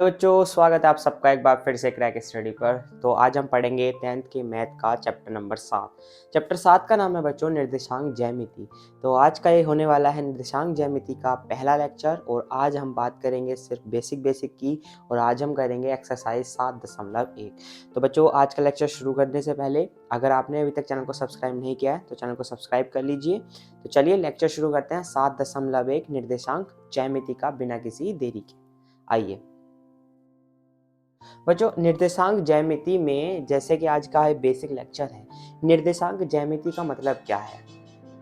तो बच्चों स्वागत है आप सबका एक बार फिर से क्रैक स्टडी पर। तो आज हम पढ़ेंगे 10th के मैथ का चैप्टर नंबर 7। चैप्टर 7 का नाम है बच्चों निर्देशांक ज्यामिति। तो आज का ये होने वाला है निर्देशांक ज्यामिति का पहला लेक्चर और आज हम बात करेंगे सिर्फ बेसिक की और आज हम करेंगे एक्सरसाइज 7.1। तो बच्चों आज का लेक्चर शुरू करने से पहले अगर आपने अभी तक चैनल को सब्सक्राइब नहीं किया है तो चैनल को सब्सक्राइब कर लीजिए। तो चलिए लेक्चर शुरू करते हैं 7.1 निर्देशांक ज्यामिति का बिना किसी देरी के। आइए बच्चों निर्देशांक ज्यामिति में जैसे कि आज का बेसिक लेक्चर है, निर्देशांक ज्यामिति का मतलब क्या है,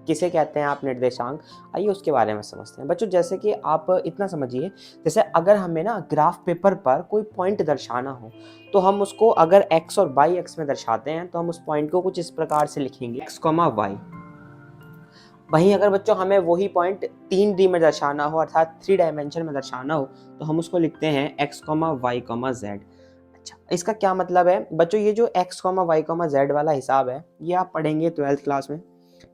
किसे कहते हैं आप निर्देशांक, आइए उसके बारे में समझते हैं। बच्चों जैसे कि आप इतना समझिए, जैसे अगर हमें ना ग्राफ पेपर पर कोई पॉइंट दर्शाना हो तो हम उसको अगर x और y एक्स में दर्शाते हैं तो हम उस पॉइंट को कुछ इस प्रकार से लिखेंगे x, y। वहीं अगर बच्चों हमें वही पॉइंट 3D में दर्शाना हो अर्थात 3 डायमेंशन में दर्शाना हो तो हम उसको लिखते हैं x, y, z। अच्छा, इसका क्या मतलब है बच्चों, ये जो x, y, z वाला हिसाब है ये आप पढ़ेंगे 12th क्लास में,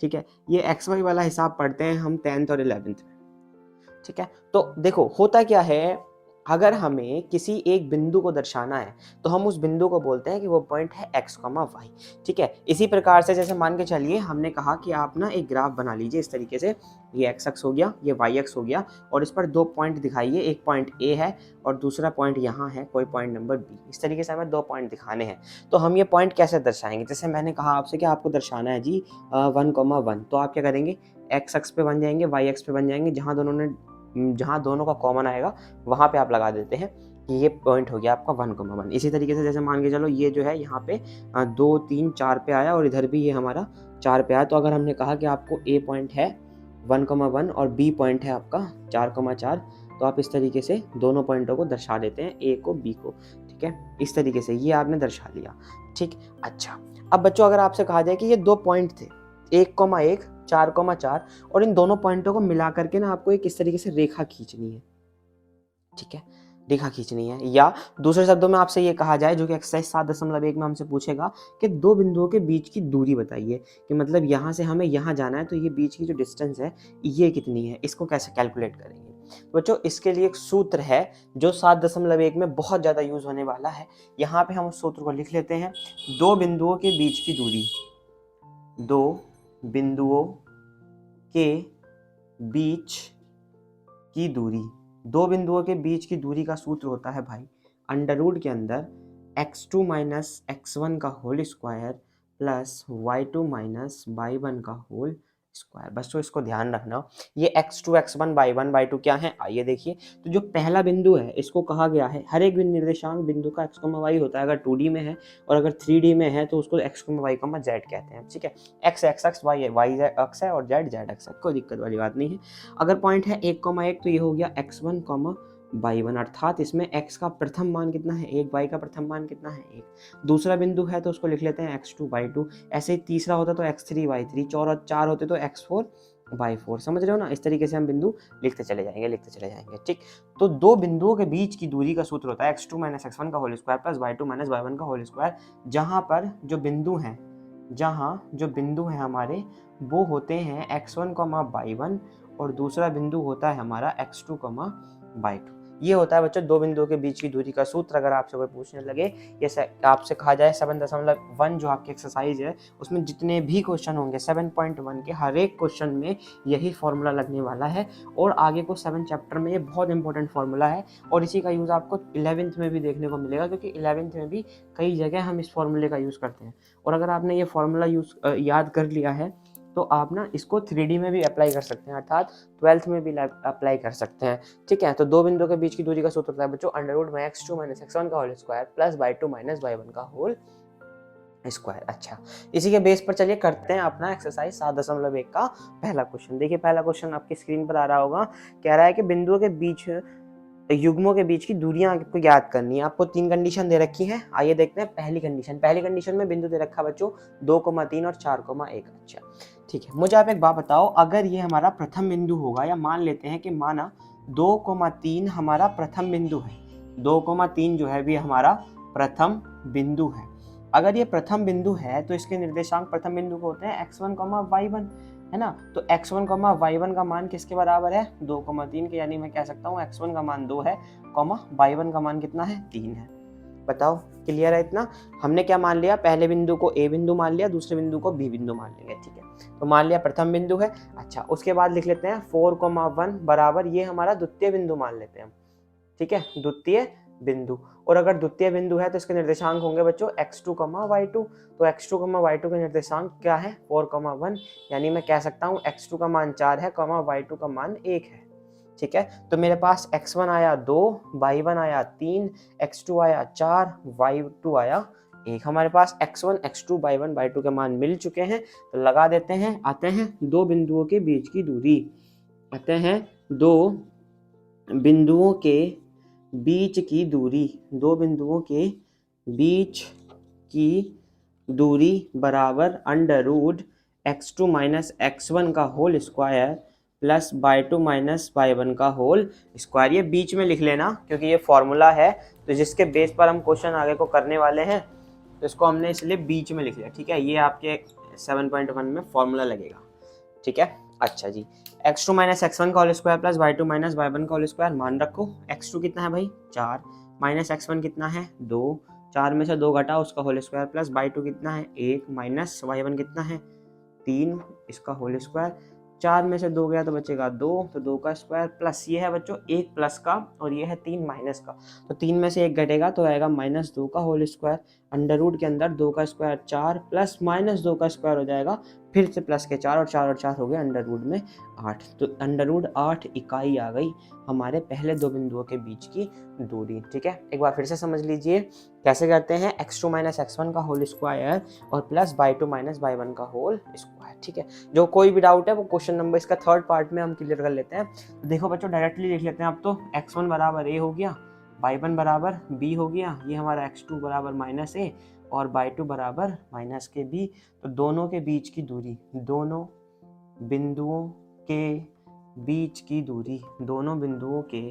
ठीक है। ये x, y वाला हिसाब पढ़ते हैं हम 10th और 11th में, ठीक है। तो देखो होता क्या है, अगर हमें किसी एक बिंदु को दर्शाना है तो हम उस बिंदु को बोलते हैं कि वो पॉइंट है x, y, ठीक है। इसी प्रकार से जैसे मान के चलिए हमने कहा कि आप ना एक ग्राफ बना लीजिए इस तरीके से, ये x अक्ष हो गया, ये y अक्ष हो गया और इस पर दो पॉइंट दिखाइए, एक पॉइंट A है और दूसरा पॉइंट यहाँ है, कोई पॉइंट नंबर B। इस तरीके से हमें दो पॉइंट दिखाने हैं। तो हम ये पॉइंट कैसे दर्शाएंगे, जैसे मैंने कहा आपसे कि आपको दर्शाना है जी 1,1, तो आप क्या करेंगे, x अक्ष पे बन जाएंगे, y अक्ष पे बन जाएंगे, जहाँ दोनों का कॉमन आएगा वहाँ पे आप लगा देते हैं कि ये पॉइंट हो गया आपका 1,1। इसी तरीके से जैसे मान के चलो ये जो है यहाँ पे 2, 3, 4 पे आया और इधर भी ये हमारा 4 पे आया। तो अगर हमने कहा कि आपको A पॉइंट है 1,1 और B पॉइंट है आपका 4,4, तो आप इस तरीके से दोनों पॉइंटों को दर्शा देते हैं, A को B को, ठीक है। इस तरीके से ये आपने दर्शा लिया, ठीक। अच्छा, अब बच्चों अगर आपसे कहा जाए कि ये दो पॉइंट थे 1,1, 4,4 और इन दोनों पॉइंटों को मिला करके ना आपको एक इस तरीके से रेखा खींचनी है, ठीक है, रेखा खींचनी है। या दूसरे शब्दों में आपसे ये कहा जाए, जो कि एक्सरसाइज 7.1 में हमसे पूछेगा कि दो बिंदुओं के बीच की दूरी बताइए, कि मतलब यहाँ से हमें यहाँ जाना है तो ये बीच की जो डिस्टेंस है ये कितनी है, इसको कैसे कैलकुलेट करेंगे। तो बच्चों इसके लिए एक सूत्र है जो 7.1 में बहुत ज़्यादा यूज होने वाला है। यहाँ पे हम उस सूत्र को लिख लेते हैं, दो बिंदुओं के बीच की दूरी, दो बिंदुओं के बीच की दूरी, दो बिंदुओं के बीच की दूरी का सूत्र होता है भाई अंडर रूट के अंदर x2 माइनस x1 का whole square plus y2 minus y1 का होल स्क्वायर। बस तो इसको ध्यान रखना, ये x2 x1 y1 y2 क्या है, आइए देखिए। तो जो पहला बिंदु है इसको कहा गया है, हर एक निर्देशांक बिंदु का x, y होता है, अगर 2D में है और अगर 3D में है तो उसको x, y, z कहते हैं, ठीक है। x अक्ष y अक्ष है और z अक्ष है, कोई दिक्कत वाली बात नहीं है। अगर पॉइंट है 1,1 तो ये हो गया x1, y1, अर्थात इसमें x का प्रथम मान कितना है 1, y का प्रथम मान कितना है 1। दूसरा बिंदु है तो उसको लिख लेते हैं x2, y2, ऐसे ही तीसरा होता तो x3, y3, चार होते तो x4, y4। समझ रहे हो ना, इस तरीके से हम बिंदु लिखते चले जाएंगे, ठीक। तो दो बिंदुओं के बीच की दूरी का सूत्र होता है x2 माइनस x1 का whole square plus y2 minus y1 का होल स्क्वायर। जहां पर जो बिंदु हैं हमारे वो होते हैं x1, y1 और दूसरा बिंदु होता है हमारा x2, y2। ये होता है बच्चों दो बिंदुओं के बीच की दूरी का सूत्र। अगर आपसे कोई पूछने लगे, जैसे आपसे कहा जाए 7.1 जो आपकी एक्सरसाइज है उसमें जितने भी क्वेश्चन होंगे 7.1 के हर एक क्वेश्चन में यही फॉर्मूला लगने वाला है और आगे को 7 चैप्टर में ये बहुत इंपॉर्टेंट फॉर्मूला है और इसी का यूज़ आपको 11th में भी देखने को मिलेगा, क्योंकि 11th में भी कई जगह हम इस फॉर्मूले का यूज़ करते हैं। और अगर आपने ये फॉर्मूला याद कर लिया है तो आप ना इसको 3D में भी अप्लाई कर सकते हैं, अर्थात 12th में भी अप्लाई कर सकते हैं, ठीक है। तो दो बिंदुओं के बीच की दूरी का सूत्र होता है बच्चों अंडर रूट में x2 माइनस x1 का whole square plus y2 minus y1 का होल स्क्वायर। अच्छा, इसी के बेस पर चलिए करते हैं अपना एक्सरसाइज 7.1 का पहला क्वेश्चन। देखिए पहला क्वेश्चन आपकी स्क्रीन पर आ रहा होगा, कह रहा है कि बिंदुओं के बीच युग्मों के बीच की दूरियां आपको याद करनी है। आपको 3 कंडीशन दे रखी है, आइए देखते हैं। पहली कंडीशन में बिंदु दे रखा बच्चों 2,3 और 4,1। अच्छा ठीक है, मुझे आप एक बात बताओ, अगर ये हमारा प्रथम बिंदु होगा, या मान लेते हैं कि माना 2,3 हमारा प्रथम बिंदु है, 2,3 जो है भी हमारा प्रथम बिंदु है। अगर ये प्रथम बिंदु है तो इसके निर्देशांक प्रथम बिंदु को होते हैं x1, y1। है ना। तो x1 कॉमा y1 का मान किसके बराबर है 2,3 के, यानी मैं कह सकता हूँ x1 का मान 2 है कॉमा y1 का मान कितना है 3 है। बताओ क्लियर है इतना। हमने क्या मान लिया, पहले बिंदु को a बिंदु मान लिया, दूसरे बिंदु को b बिंदु मान लेंगे, ठीक है। तो मान लिया प्रथम बिंदु है। अच्छा उसके बाद लिख लेते हैं 4,1 बराबर, ये हमारा द्वितीय बिंदु मान लेते हैं हम, ठीक है, द्वितीय बिंदु। और अगर द्वितीय बिंदु है तो इसके निर्देशांक होंगे बच्चों x2, y2। तो x2, y2 के निर्देशांक क्या है 4,1, यानी मैं कह सकता हूँ x2 का मान 4 है, y2 का मान 1 है, ठीक है। तो मेरे पास x1 आया 2, y1 आया 3, x2 आया 4, y2 आया 1। हमारे पास x1, x2, y1, y2 के मान मिल चुके हैं। तो लगा देते हैं, आते हैं दो बिंदुओं के बीच की दूरी, आते हैं दो बिंदुओं के बीच की दूरी, दो बिंदुओं के बीच की दूरी बराबर under root x2 minus x1 का whole square plus y2 minus y1 का होल स्क्वायर। ये बीच में लिख लेना क्योंकि ये फॉर्मूला है, तो जिसके बेस पर हम क्वेश्चन आगे को करने वाले हैं, तो इसको हमने इसलिए बीच में लिख लिया, ठीक है। ये आपके 7.1 में फॉर्मूला लगेगा, ठीक है। अच्छा जी, x2 माइनस x1 का whole square plus y2 minus y1 का होल स्क्वायर। मान रखो x2 कितना है भाई 4, माइनस x1 कितना है 2, 4 में से 2 घटा उसका होल स्क्वायर, प्लस y2 कितना है 1, माइनस y1 कितना है 3, इसका होल स्क्वायर। 4 में से 2 गया तो बचेगा 2, तो 2 का स्क्वायर, प्लस ये है बच्चों 1 प्लस का और ये है 3 माइनस का, तो 3 में से 1 घटेगा तो आएगा माइनस 2 का होल स्क्वायर। अंडर रूट के अंदर 2 का स्क्वायर 4 प्लस माइनस 2 का स्क्वायर हो जाएगा, फिर से प्लस के 4 और 4 हो गए अंडर रूट में 8। तो अंडर रूट 8 इकाई आ गई हमारे पहले दो बिंदुओं के बीच की दूरी, ठीक है। एक बार फिर से समझ लीजिए कैसे करते हैं, x2 माइनस x1 का होल स्क्वायर और प्लस y2 माइनस y1 का होल स्क्वायर, ठीक है। जो कोई भी डाउट है वो क्वेश्चन नंबर इसका थर्ड पार्ट में हम क्लियर कर लेते हैं। तो देखो बच्चों डायरेक्टली लिख लेते हैं। अब तो x1 बराबर a हो गया, y1 बराबर b हो गया, ये हमारा x2 बराबर माइनस a और y2 बराबर माइनस के b। तो दोनों के बीच की दूरी, दोनों बिंदुओं के बीच की दूरी, दोनों बिंदुओं के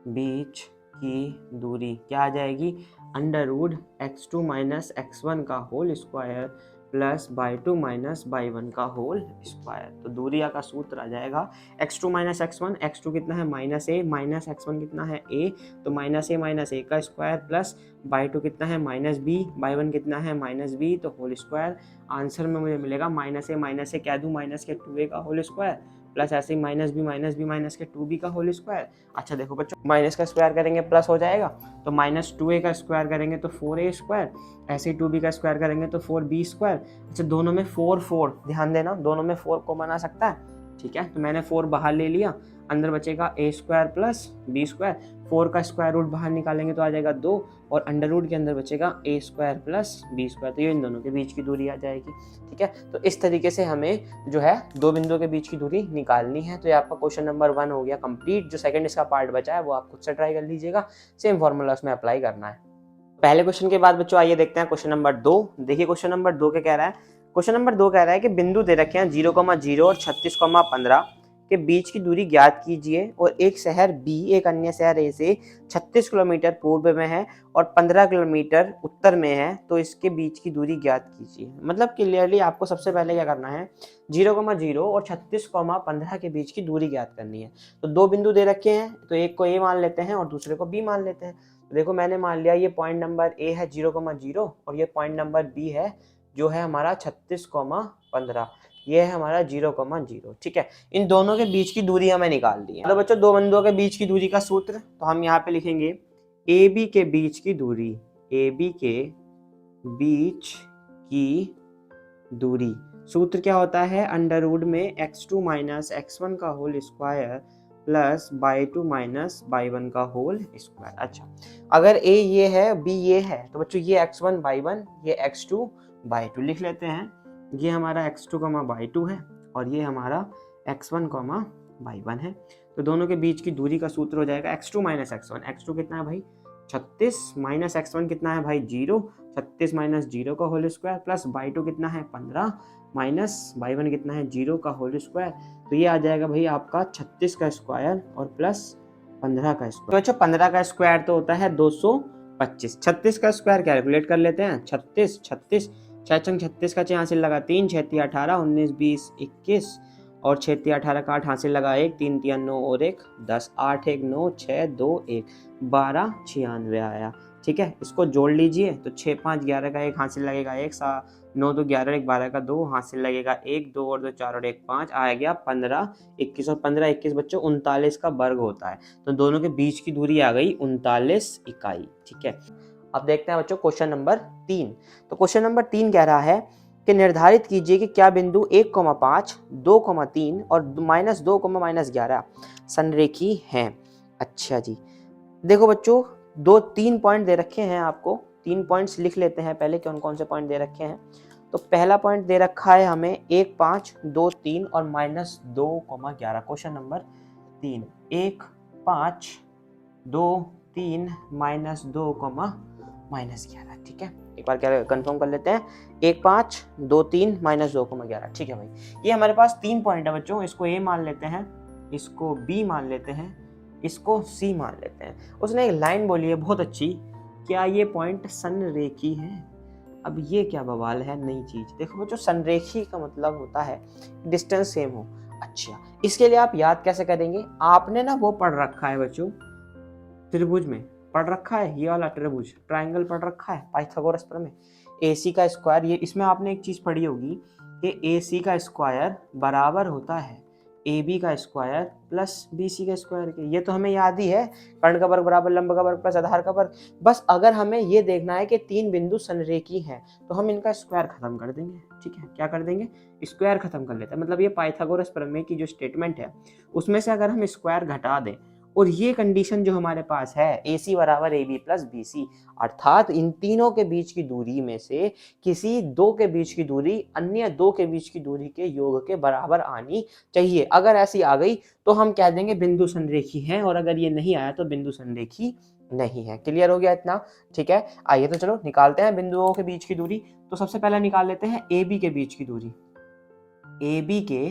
बीच की दूरी क्या आ जाएगी, under root x2 minus x1 का whole square plus y2 minus y1 का होल स्क्वायर। तो दूरिया का सूत्र आ जाएगा x2 माइनस x1, x2 कितना है माइनस a, माइनस x1 कितना है a, तो माइनस a का स्क्वायर प्लस y2 कितना है माइनस b, y1 कितना है माइनस b, तो होल स्क्वायर। आंसर में मुझे मिलेगा माइनस ए क्या दूँ माइनस के 2a का होल स्क्वायर प्लस ऐसे ही माइनस बी माइनस के 2b का होल स्क्वायर। अच्छा देखो बच्चों माइनस का स्क्वायर करेंगे प्लस हो जाएगा, तो माइनस 2a का स्क्वायर करेंगे तो 4a स्क्वायर, ऐसे ही 2b का स्क्वायर करेंगे तो 4b स्क्वायर। अच्छा दोनों में 4 ध्यान देना, दोनों में 4 कॉमन आ सकता है, ठीक है। तो मैंने 4 बाहर ले लिया, अंदर बचेगा a square plus b square. 4 का स्क्वायर रूट बाहर निकालेंगे तो आ जाएगा 2 और अंडर रूट के अंदर बचेगा a square plus b square. तो ये इन दोनों के बीच की दूरी आ जाएगी, ठीक है। तो इस तरीके से हमें जो है दो बिंदुओं के बीच की दूरी निकालनी है। तो ये आपका क्वेश्चन नंबर 1 हो गया कंप्लीट। जो सेकंड इसका पार्ट बचा है वो आप खुद से ट्राई कर लीजिएगा, सेम फॉर्मूला उसमें अप्लाई करना है। पहले क्वेश्चन के बाद बच्चों आइए देखते हैं क्वेश्चन नंबर 2। देखिए क्वेश्चन नंबर 2 क्या कह रहा है। क्वेश्चन नंबर 2 कह रहा है कि बिंदु दे रखे हैं 0,0 और 36,15 के बीच की दूरी ज्ञात कीजिए और एक शहर बी एक अन्य शहर ए से 36 किलोमीटर पूर्व में है और 15 किलोमीटर उत्तर में है, तो इसके बीच की दूरी ज्ञात कीजिए। मतलब क्लियरली आपको सबसे पहले क्या करना है, 0,0 और 36,15 के बीच की दूरी ज्ञात करनी है। तो दो बिंदु दे रखे हैं, तो एक को ए मान लेते हैं और दूसरे को बी मान लेते हैं। तो देखो मैंने मान लिया ये पॉइंट नंबर ए है 0,0 और ये पॉइंट नंबर बी है जो है हमारा 36,15, ये है हमारा 0,0, ठीक है। इन दोनों के बीच की दूरी हमें निकाल दी है। तो बच्चों दो बिंदुओं के बीच की दूरी का सूत्र, तो हम यहाँ पे लिखेंगे ए बी के बीच की दूरी, ए बी के बीच की दूरी सूत्र क्या होता है, अंडर रूट में x2 माइनस x1 का whole square plus y2 minus y1 का होल स्क्वायर। अच्छा अगर a ये है b ये है, तो बच्चों ये x1 y1 ये x2 y2 लिख लेते हैं। ये हमारा x2 y2 है और ये हमारा x1 y1 है। तो दोनों के बीच की दूरी का सूत्र हो जाएगा x2 माइनस x1। x2 कितना है भाई 36 माइनस x1 कितना है भाई 0, 36 माइनस 0 का होल स्क्वायर प्लस y2 कितना है 15 माइनस y1 कितना है 0 का होल स्क्वायर। तो ये आ जाएगा भाई आपका 36 का स्क्वायर और प्लस 15 का स्क्वायर। तो अच्छा 15 का स्क्वायर तो होता है 225। 36 का स्क्वायर कैलकुलेट कर लेते हैं, 36 6 छंग 36 का यहाँ से लगा 3 6 18 19 20 21 और 6 तिया 18 का 8 हासिल लगा 1, 3 तिया 9 और 1 10, 8 1 9 6 2 1 12 96 आया। ठीक है, इसको जोड़ लीजिए तो 6 5 11 का 1 हासिल लगेगा 1, 9 2 11 1 12 का 2 हासिल लगेगा 1, 2 और 2 4 और 1 5 आ गया 15 21 और 15 21 बच्चों 39 का वर्ग होता है। तो दोनों के बीच की दूरी आ गई 39 इकाई। ठीक है, अब देखते हैं बच्चों क्वेश्चन नंबर 3। तो क्वेश्चन नंबर 3 कह रहा है कि निर्धारित कीजिए कि क्या बिंदु 1,5, 2,3 और -2, -11 संरेखी हैं। अच्छा जी, देखो बच्चों 3 पॉइंट दे रखे हैं आपको, 3 पॉइंट्स लिख लेते हैं पहले कौन कौन से पॉइंट दे रखे हैं। तो पहला पॉइंट दे रखा है हमें 1 5 2 3 और -2,11। Question number 3 1 5 2 3 -2, -11। ठीक है, एक बार क्या कंफर्म कर लेते हैं, 1 5 2 3 -2,11। ठीक है भाई, ये हमारे पास 3 पॉइंट है बच्चों। इसको ए मान लेते हैं, इसको बी मान लेते हैं, इसको सी मान लेते हैं। उसने एक लाइन बोली है बहुत अच्छी, क्या ये पॉइंट संरेखी है। अब ये क्या बवाल है, नई चीज। देखो बच्चों, संरेखी का मतलब होता है डिस्टेंस सेम हो। अच्छा, इसके लिए आप याद कैसे करेंगे, आपने ना वो पढ़ रखा है बच्चों, त्रिभुज में पढ़ रखा है, ये वाला त्रिभुज ट्रायंगल पढ़ रखा है पाइथागोरस प्रमेय, AC का स्क्वायर। ये इसमें आपने एक चीज पढ़ी होगी कि AC का स्क्वायर बराबर होता है AB का स्क्वायर प्लस BC का स्क्वायर के। ये तो हमें याद ही है, कर्ण का वर्ग बराबर लंब का वर्ग प्लस आधार का वर्ग। बस अगर हमें ये देखना है कि 3 बिंदु संरेखी हैं तो हम इनका स्क्वायर खत्म कर देंगे। ठीक है, क्या कर देंगे, स्क्वायर खत्म कर लेते हैं। मतलब ये पाइथागोरस प्रमेय की जो स्टेटमेंट है उसमें से अगर हम स्क्वायर घटा दें और ये कंडीशन जो हमारे पास है AC बराबर AB प्लस BC, अर्थात इन तीनों के बीच की दूरी में से किसी दो के बीच की दूरी अन्य दो के बीच की दूरी के योग के बराबर आनी चाहिए। अगर ऐसी आ गई तो हम कह देंगे बिंदु संरेखी है, और अगर ये नहीं आया तो बिंदु संरेखी नहीं है। क्लियर हो गया इतना। ठीक है, आइए तो चलो निकालते हैं बिंदुओं के बीच की दूरी। तो सबसे पहले निकाल लेते हैं AB के बीच की दूरी। AB के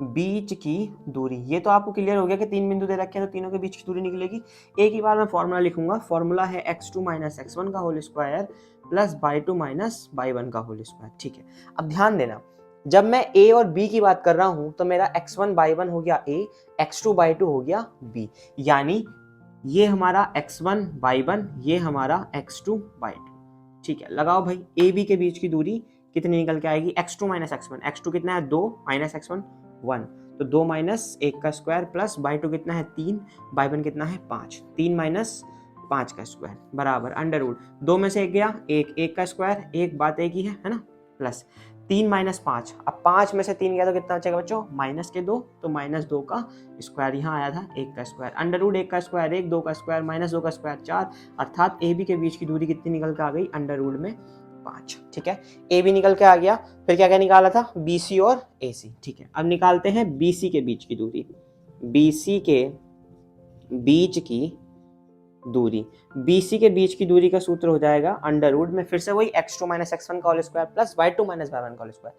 बीच की दूरी, ये तो आपको क्लियर हो गया कि 3 बिंदु दे रखे हैं तो तीनों के बीच की दूरी निकलेगी। एक ही बार मैं फॉर्मूला लिखूंगा, फॉर्मूला है x2 - x1 का whole square plus y2 - y1 का होल स्क्वायर। ठीक है, अब ध्यान देना, जब मैं A और B की बात कर रहा हूं तो मेरा x1 y1 हो गया A, x2 y2 हो गया B। यानी ये हमारा x1 y1, ये हमारा x2 y2। ठीक है, लगाओ भाई, AB के बीच की दूरी कितनी निकल के आएगी, x2 - x1। x2 कितना है 2 - x1 1, तो 2 - 1 का स्क्वायर प्लस y2 कितना है 3, y1 कितना है 5, 3 - 5 का स्क्वायर बराबर अंडर रूट 2 में से 1 गया 1, 1 का स्क्वायर, एक बात एक ही है ना, प्लस 3 - 5। अब 5 में से 3 गया तो कितना बचेगा बच्चों, -2, तो -2 का स्क्वायर यहाँ आया था 1 का स्क्वायर, अंडर रूट 1 का स्क्वायर 1, 2 का स्क्वायर -2 का स्क्वायर 4, अर्थात AB के बीच की दूरी कितनी निकल के आ गई, अंडर रूट में 5। ठीक है, AB निकल के आ गया। फिर क्या क्या निकाला था, BC और AC। ठीक है, अब निकालते हैं BC के बीच की दूरी। BC के बीच की दूरी, BC के बीच की दूरी का सूत्र हो जाएगा अंडर रूट में फिर से वही x2 - x1 का whole square plus y2 - y1 का होल स्क्वायर।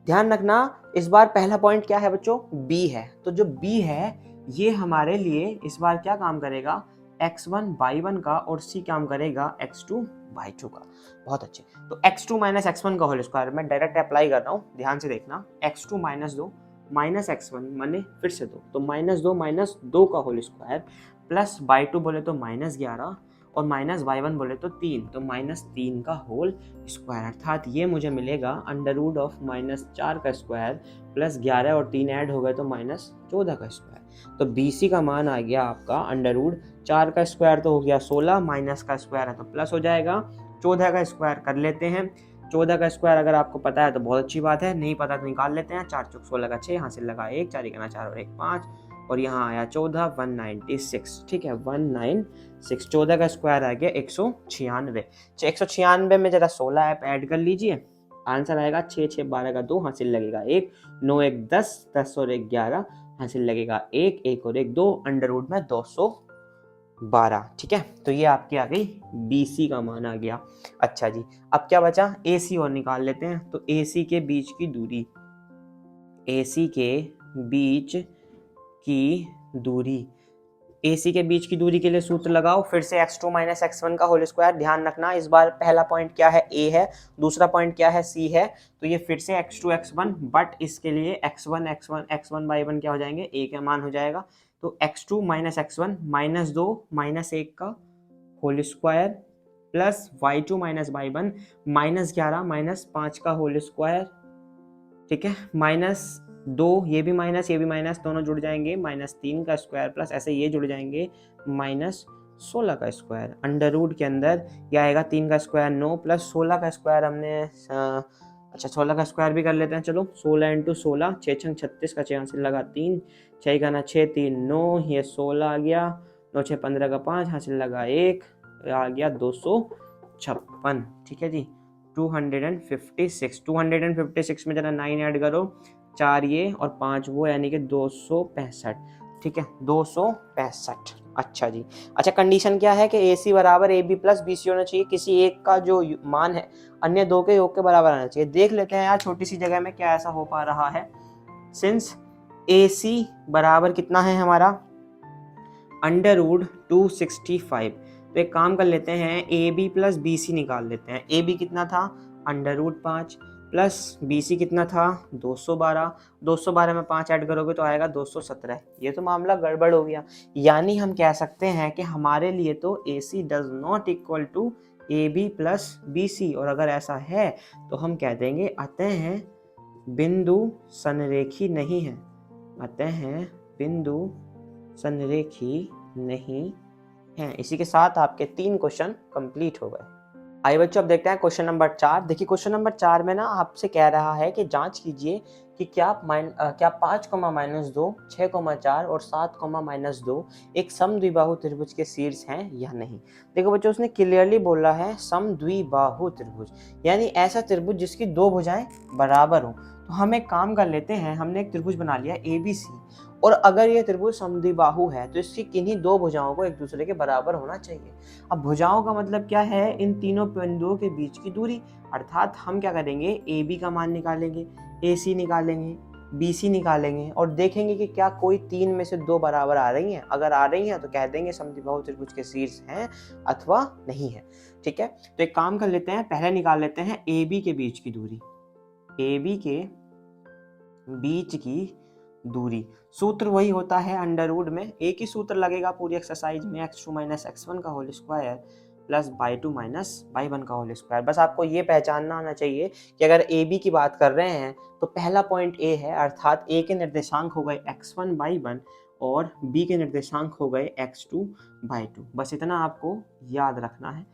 ध्यान रखना, इस बार पहला पॉइंट क्या है बच्चों, B है। तो जो B है ये हमारे लिए इस बार क्या काम करेगा, x1 y1 का, और C काम करेगा x2 y2 का। बहुत अच्छे, तो x2 - x1 का होल स्क्वायर मैं डायरेक्ट अप्लाई कर रहा हूँ, ध्यान से देखना, x2 - 2 -x1 माने फिर से 2, तो -2 - 2 का होल स्क्वायर प्लस y2 बोले तो -11 और -y1 बोले तो 3, तो -3 का होल स्क्वायर, अर्थात ये मुझे मिलेगा अंडर रूट ऑफ -4 का स्क्वायर प्लस 11 और 3 ऐड हो गए तो -14 का स्क्वायर। तो BC का मान आ गया आपका अंडर रूट 4 का स्क्वायर तो हो गया 16, माइनस का स्क्वायर है तो प्लस हो जाएगा, 14 का स्क्वायर कर लेते हैं। 14 का स्क्वायर अगर आपको पता है तो बहुत अच्छी बात है, नहीं पता तो निकाल लेते हैं। 4 चौक 16 का 6, यहाँ से लगा 1, 4 1 4 और 1 5, और यहाँ आया 14, 196। ठीक है, 196, 14 का स्क्वायर आ गया 196। 196 में जरा 16 ऐप ऐड कर लीजिए, आंसर आएगा 6 6 12 का 2, हासिल लगेगा 1, 9 1 10, 10 और 1 11, हासिल लगेगा 1, 1 और 1 2, अंडर रूट में 212। ठीक है, तो ये आपकी आ गई BC का मान आ गया। अच्छा जी, अब क्या बचा, AC और निकाल लेते हैं। तो AC के बीच की दूरी, AC के बीच की दूरी ए सी के बीच की दूरी के लिए सूत्र लगाओ, फिर से x2 माइनस एक्स1 का होल स्क्वायर। ध्यान रखना इस बार पहला पॉइंट क्या है, a है, दूसरा पॉइंट क्या है, c है, तो ये फिर से x2 x1, बट इसके लिए x1 x1 x1 बाई 1 क्या हो जाएंगे, a का मान हो जाएगा। तो x2 माइनस एक्स1 माइनस 2 माइनस 1 का whole square plus y2 minus Y 1 minus 11 minus 5 का होल स्क्वायर, ठीक है, माइनस 2, ये भी माइनस दोनों जुड़ जाएंगे, माइनस 3 का स्क्वायर प्लस ऐसे ये जुड़ जाएंगे माइनस 16 का स्क्वायर। अंडर रूट के अंदर ये आएगा 3 का स्क्वायर 9 प्लस 16 का स्क्वायर हमने अच्छा 16 का स्क्वायर भी कर लेते हैं, चलो 16 इंटू 16, 6 छंग 36 का 6 हासिल लगा 3, 6 का ना 6 3 9, ये 16 आ गया, 9 6 15 का 5 हासिल लगा 1, आ गया 256, ठीक है जी। 256 में जरा 9 ऐड करो, 4 ये और 5 वो, यानी कि 265, ठीक है 265। अच्छा जी, अच्छा कंडीशन क्या है कि ए सी बराबर A B plus B C होना चाहिए, किसी एक का जो मान है अन्य दो के योग के बराबर आना चाहिए। देख लेते हैं यार छोटी सी जगह में क्या ऐसा हो पा रहा है। सिंस ए सी बराबर कितना है हमारा, अंडर रूट 265, तो एक काम कर लेते हैं, A B plus B C निकाल लेते हैं। ए बी कितना था, under root 5 plus B C कितना था 212, 212 में 5 ऐड करोगे तो आएगा 217। ये तो मामला गड़बड़ हो गया, यानी हम कह सकते हैं कि हमारे लिए तो A C does not equal to A B plus B C, और अगर ऐसा है तो हम कह देंगे अतः बिंदु संरेखी नहीं है, अतः बिंदु संरेखी नहीं है। इसी के साथ आपके 3 क्वेश्चन कंप्लीट हो गए। आइए बच्चों अब देखते हैं क्वेश्चन नंबर 4। देखिए क्वेश्चन नंबर 4 में ना आपसे कह रहा है कि जांच कीजिए कि क्या 5, -2, 6, 4 और 7, -2 एक समद्विबाहु त्रिभुज के शीर्ष हैं या नहीं। देखो बच्चों उसने क्लियरली बोला है समद्विबाहु त्रिभुज, यानी ऐसा त्रिभुज जिसकी दो भुजाएं बराबर हो। तो हम एक काम कर लेते हैं, हमने एक त्रिभुज बना लिया ABC, और अगर ये त्रिभुज समद्विबाहु है तो इसकी किन्हीं दो भुजाओं को एक दूसरे के बराबर होना चाहिए। अब भुजाओं का मतलब क्या है, इन तीनों बिंदुओं के बीच की दूरी, अर्थात हम क्या करेंगे, AB का मान निकालेंगे, AC निकालेंगे, BC निकालेंगे और देखेंगे कि क्या कोई तीन में से दो बराबर आ रही हैं। अगर आ रही हैं तो कह देंगे समद्विबाहु त्रिभुज के शीर्ष हैं अथवा नहीं है, ठीक है। तो एक काम कर लेते हैं, पहले निकाल लेते हैं AB के बीच की दूरी, AB के बीच की दूरी, सूत्र वही होता है अंडर रूट में, एक ही सूत्र लगेगा पूरी एक्सरसाइज में, x2 माइनस एक्स1 का whole square plus y2 minus y1 का होल स्क्वायर। बस आपको ये पहचानना आना चाहिए कि अगर AB की बात कर रहे हैं तो पहला पॉइंट A है, अर्थात A के निर्देशांक हो गए x1 y1 और B के निर्देशांक हो गए x2 y2। बस इतना आपको याद रखना है,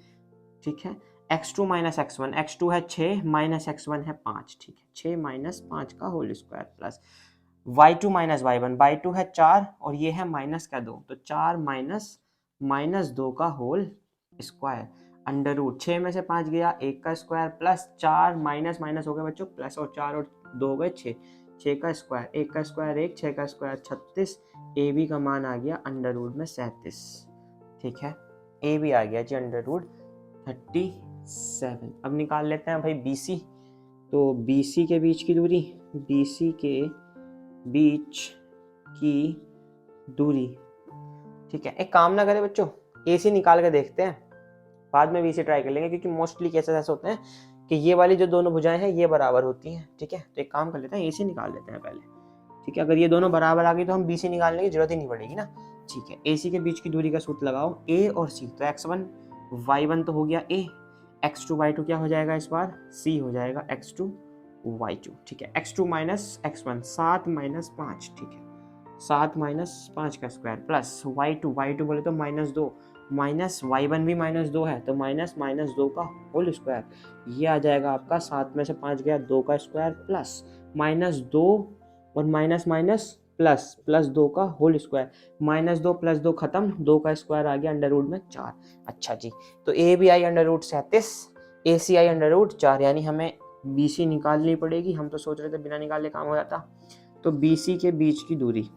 ठीक है। x2 माइनस एक्स1, x2 है 6 माइनस एक्स1 है 5, ठीक है, 6 माइनस 5 का whole square plus y2 minus y1, y2 है 4 और ये है माइनस का 2, तो 4 माइनस 2 का होल स्क्वायर, अंडर रूट 6 में से 5 गया 1 का स्क्वायर प्लस 4 माइनस माइनस हो गया बच्चों प्लस, और 4 और 2 गए 6, 6 का स्क्वायर, 1 का स्क्वायर 1, 6 का स्क्वायर 36, ए बी का मान आ गया अंडर रूट में 37, ठीक है, ए बी आ गया जी अंडर रूट 37। अब निकाल लेते हैं भाई BC, तो BC के बीच की दूरी, BC के बीच की दूरी, ठीक है। एक काम ना करें बच्चों, AC निकाल के देखते हैं, बाद में BC ट्राई कर लेंगे, क्योंकि मोस्टली केसेस ऐसे होते हैं कि ये वाली जो दोनों भुजाएं हैं ये बराबर होती हैं, ठीक है। तो एक काम कर लेते हैं, AC निकाल लेते हैं पहले, ठीक है। अगर ये दोनों बराबर आ गई तो हम BC निकालने की जरूरत ही नहीं पड़ेगी ना, ठीक है। AC के बीच की दूरी का सूत्र लगाओ, A और C, तो x1 y1 तो हो गया A, x2 y2 क्या हो जाएगा इस बार, C हो जाएगा x2 y2, ठीक है। x2 माइनस x1 7 माइनस 5, ठीक है, 7 माइनस 5 का स्क्वायर प्लस y2 बोले तो -2 माइनस y1 भी -2 है तो -2 का होल स्क्वायर, ये आ जाएगा आपका 7 में से 5 गया 2 का स्क्वायर प्लस -2 और माइनस प्लस 2 का होल स्क्वायर, -2 प्लस 2 खत्म, 2 का स्क्वायर आ गया अंडर रूट में 4। अच्छा जी, तो A B I under root 37, A C I under root 4, यानी हमें BC निकालनी पड़ेगी। हम तो सोच रहे थे बिना निकाले काम हो जाता। तो BC के बीच की दूरी,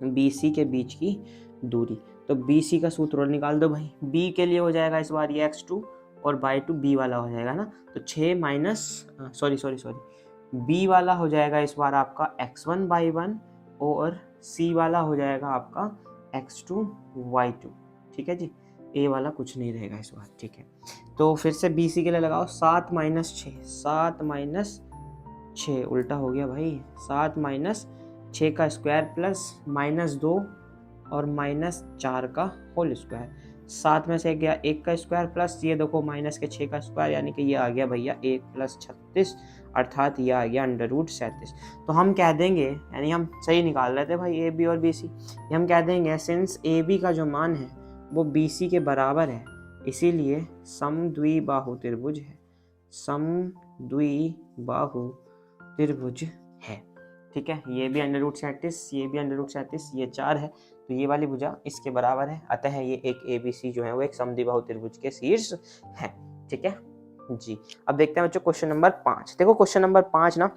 BC के बीच की दूरी, तो BC का सूत्र और निकाल दो भाई। B के लिए हो जाएगा इस बार ये x2 और y2 B वाला हो जाएगा ना, तो 6 माइनस सॉरी B वाला हो जाएगा इस बार आपका x1 y1 और C वाला हो जाएगा आपका x2 y2, ठीक है जी। ए वाला कुछ नहीं रहेगा इस बार, ठीक है। तो फिर से बी सी के लिए लगाओ 7 माइनस 6, 7 माइनस 6 उल्टा हो गया भाई, 7 माइनस 6 का स्क्वायर प्लस -2 और -4 का होल स्क्वायर। 7 में से गया 1 का स्क्वायर प्लस ये देखो माइनस के 6 का स्क्वायर, यानी कि ये आ गया भैया 1 + 36, अर्थात ये आ गया √37। तो हम कह देंगे, यानी हम सही निकाल रहे थे भाई ए बी और बी सी, हम कह देंगे सिंस ए बी का जो मान है वो बी सी के बराबर है, इसीलिए समद्विबाहु त्रिभुज है, समद्विबाहु त्रिभुज है, ठीक है। ये भी √37, ये भी √37, ये 4 है, तो ये वाली भुजा इसके बराबर है, अतः ये एक ABC जो है वो एक समद्विबाहु त्रिभुज के शीर्ष है, ठीक है जी। अब देखते हैं बच्चों क्वेश्चन नंबर 5। देखो क्वेश्चन नंबर 5 ना,